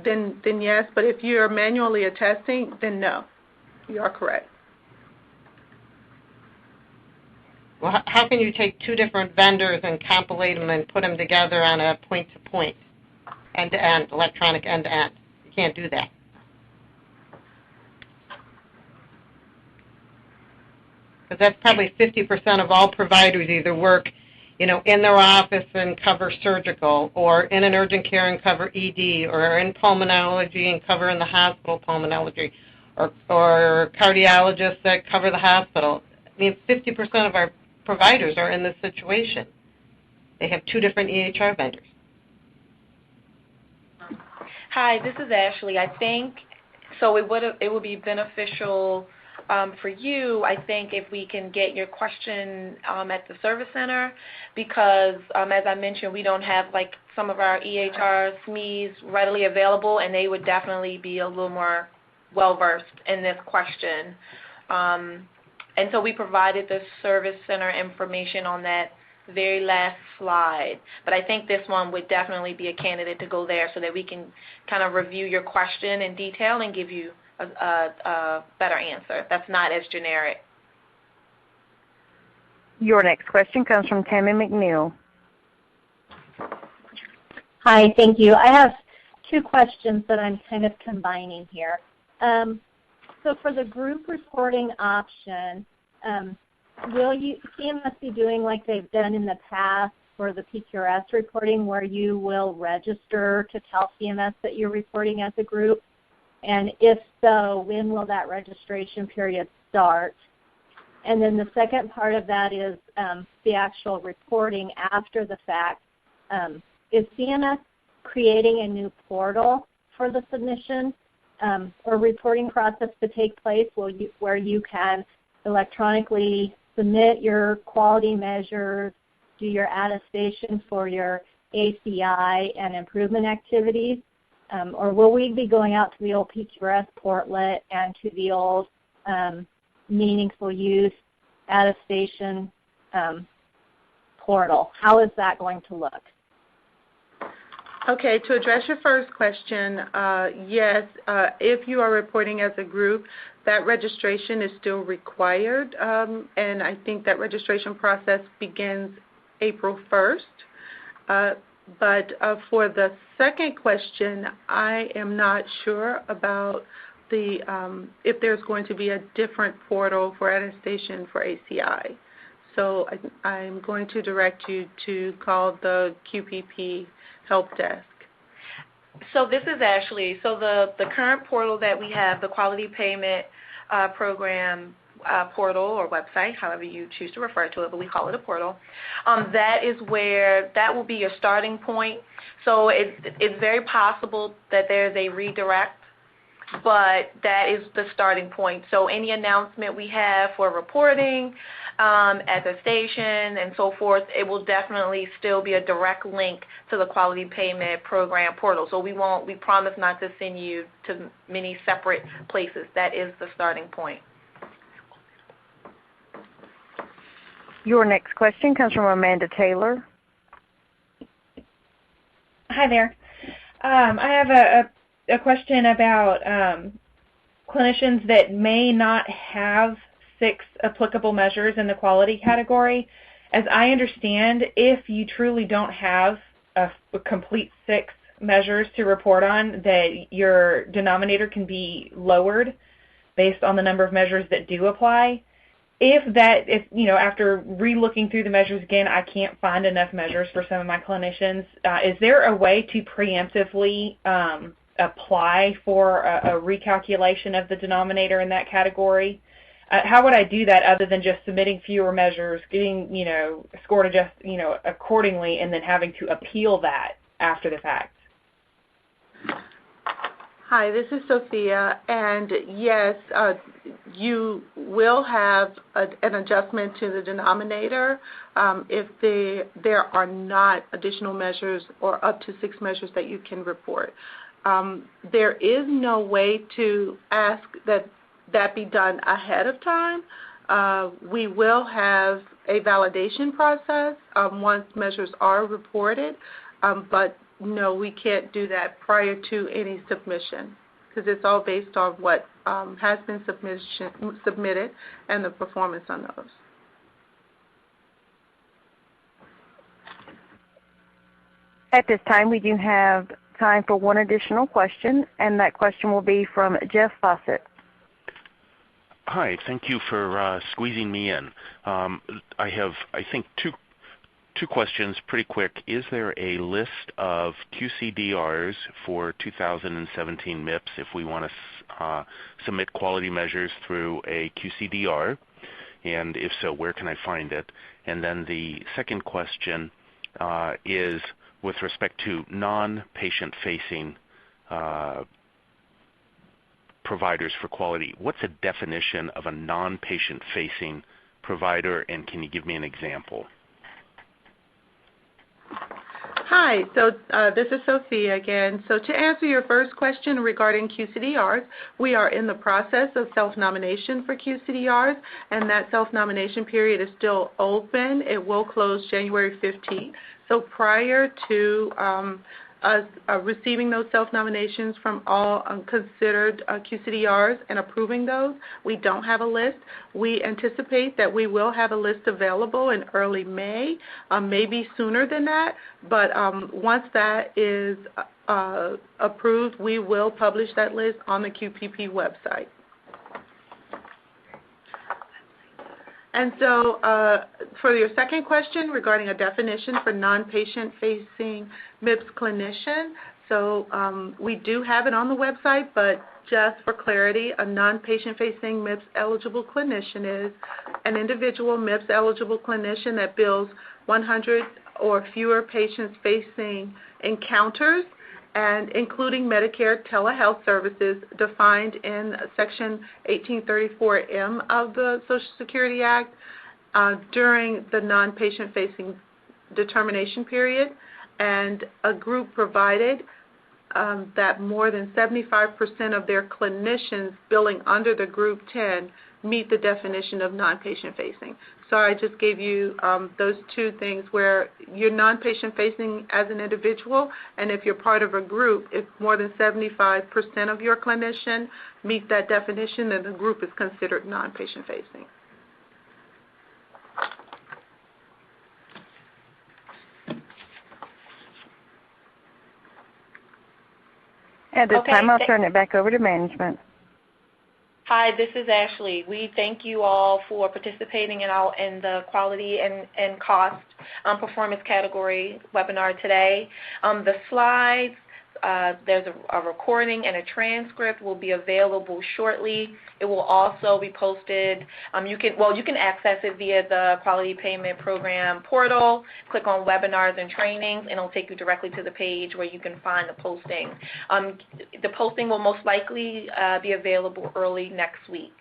then yes, but if you're manually attesting, then no. You are correct. Well, how can you take two different vendors and compilate them and put them together on a point-to-point, end-to-end, electronic end-to-end? You can't do that. Because that's probably 50% of all providers either work, in their office and cover surgical, or in an urgent care and cover ED, or in pulmonology and cover in the hospital pulmonology, or cardiologists that cover the hospital. I mean, 50% of our providers are in this situation. They have two different EHR vendors. Hi, this is Ashley. I think so. It would be beneficial for you, I think, if we can get your question at the service center, because as I mentioned, we don't have like some of our EHR SMEs readily available, and they would definitely be a little more well-versed in this question. And so we provided the service center information on that very last slide. But I think this one would definitely be a candidate to go there so that we can kind of review your question in detail and give you a better answer that's not as generic. Your next question comes from Tammy McNeil. Hi, thank you. I have two questions that I'm kind of combining here. So for the group reporting option, will CMS be doing like they've done in the past for the PQRS reporting, where you will register to tell CMS that you're reporting as a group? And if so, when will that registration period start? And then the second part of that is the actual reporting after the fact. Is CMS creating a new portal for the submission or reporting process to take place where you can electronically submit your quality measures, do your attestation for your ACI and improvement activities? Or will we be going out to the old PQRS portlet and to the old meaningful use attestation portal? How is that going to look? Okay, to address your first question, yes, if you are reporting as a group, that registration is still required, and I think that registration process begins April 1st. But for the second question, I am not sure about if there's going to be a different portal for attestation for ACI. So I'm going to direct you to call the QPP help desk. So this is Ashley. So the current portal that we have, the Quality Payment Program portal or website, however you choose to refer to it, but we call it a portal. That will be your starting point. So it's very possible that there's a redirect, but that is the starting point. So any announcement we have for reporting at the station and so forth, it will definitely still be a direct link to the Quality Payment Program portal. So we promise not to send you to many separate places. That is the starting point. Your next question comes from Amanda Taylor. Hi there. I have a question about clinicians that may not have 6 applicable measures in the quality category. As I understand, if you truly don't have a complete 6 measures to report on, that your denominator can be lowered based on the number of measures that do apply. If you know, after re-looking through the measures again, I can't find enough measures for some of my clinicians, is there a way to preemptively apply for a recalculation of the denominator in that category? How would I do that other than just submitting fewer measures, getting, you know, scored accordingly, and then having to appeal that after the fact? Hi, this is Sophia, and yes, you will have an adjustment to the denominator if there are not additional measures or up to 6 measures that you can report. There is no way to ask that be done ahead of time. We will have a validation process once measures are reported, but no, we can't do that prior to any submission because it's all based on what has been submitted and the performance on those. At this time, we do have time for one additional question, and that question will be from Jeff Fawcett. Hi, thank you for squeezing me in. I have, I think, two questions, pretty quick. Is there a list of QCDRs for 2017 MIPS if we want to submit quality measures through a QCDR? And if so, where can I find it? And then the second question is with respect to non-patient facing providers for quality. What's a definition of a non-patient facing provider, and can you give me an example? Hi, so this is Sophia again. So to answer your first question regarding QCDRs, we are in the process of self-nomination for QCDRs, and that self-nomination period is still open. It will close January 15th. So prior to us receiving those self-nominations from all considered QCDRs and approving those, we don't have a list. We anticipate that we will have a list available in early May, maybe sooner than that, but once that is approved, we will publish that list on the QPP website. And so for your second question regarding a definition for non-patient facing MIPS clinician, so we do have it on the website, but just for clarity, a non-patient facing MIPS eligible clinician is an individual MIPS eligible clinician that bills 100 or fewer patients facing encounters, and including Medicare telehealth services defined in Section 1834M of the Social Security Act during the non-patient facing determination period, and a group provided that more than 75% of their clinicians billing under the Group 10 meet the definition of non-patient facing. So I just gave you those two things where you're non-patient facing as an individual, and if you're part of a group, if more than 75% of your clinician meet that definition, then the group is considered non-patient facing. At this time, I'll turn it back over to management. Hi, this is Ashley. We thank you all for participating in the quality and cost performance category webinar today. The slides, there's a recording and a transcript will be available shortly. It will also be posted. You can access it via the Quality Payment Program portal. Click on Webinars and Trainings, and it'll take you directly to the page where you can find the posting. The posting will most likely be available early next week.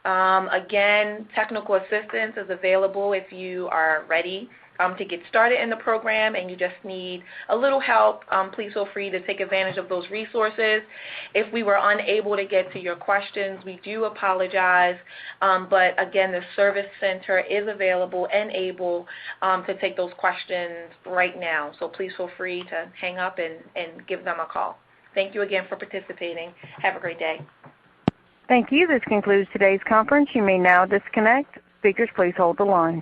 Again, technical assistance is available if you are ready to get started in the program and you just need a little help, please feel free to take advantage of those resources. If we were unable to get to your questions, we do apologize, but again, the Service Center is available and able to take those questions right now. So please feel free to hang up and give them a call. Thank you again for participating. Have a great day. Thank you. This concludes today's conference. You may now disconnect. Speakers, please hold the line.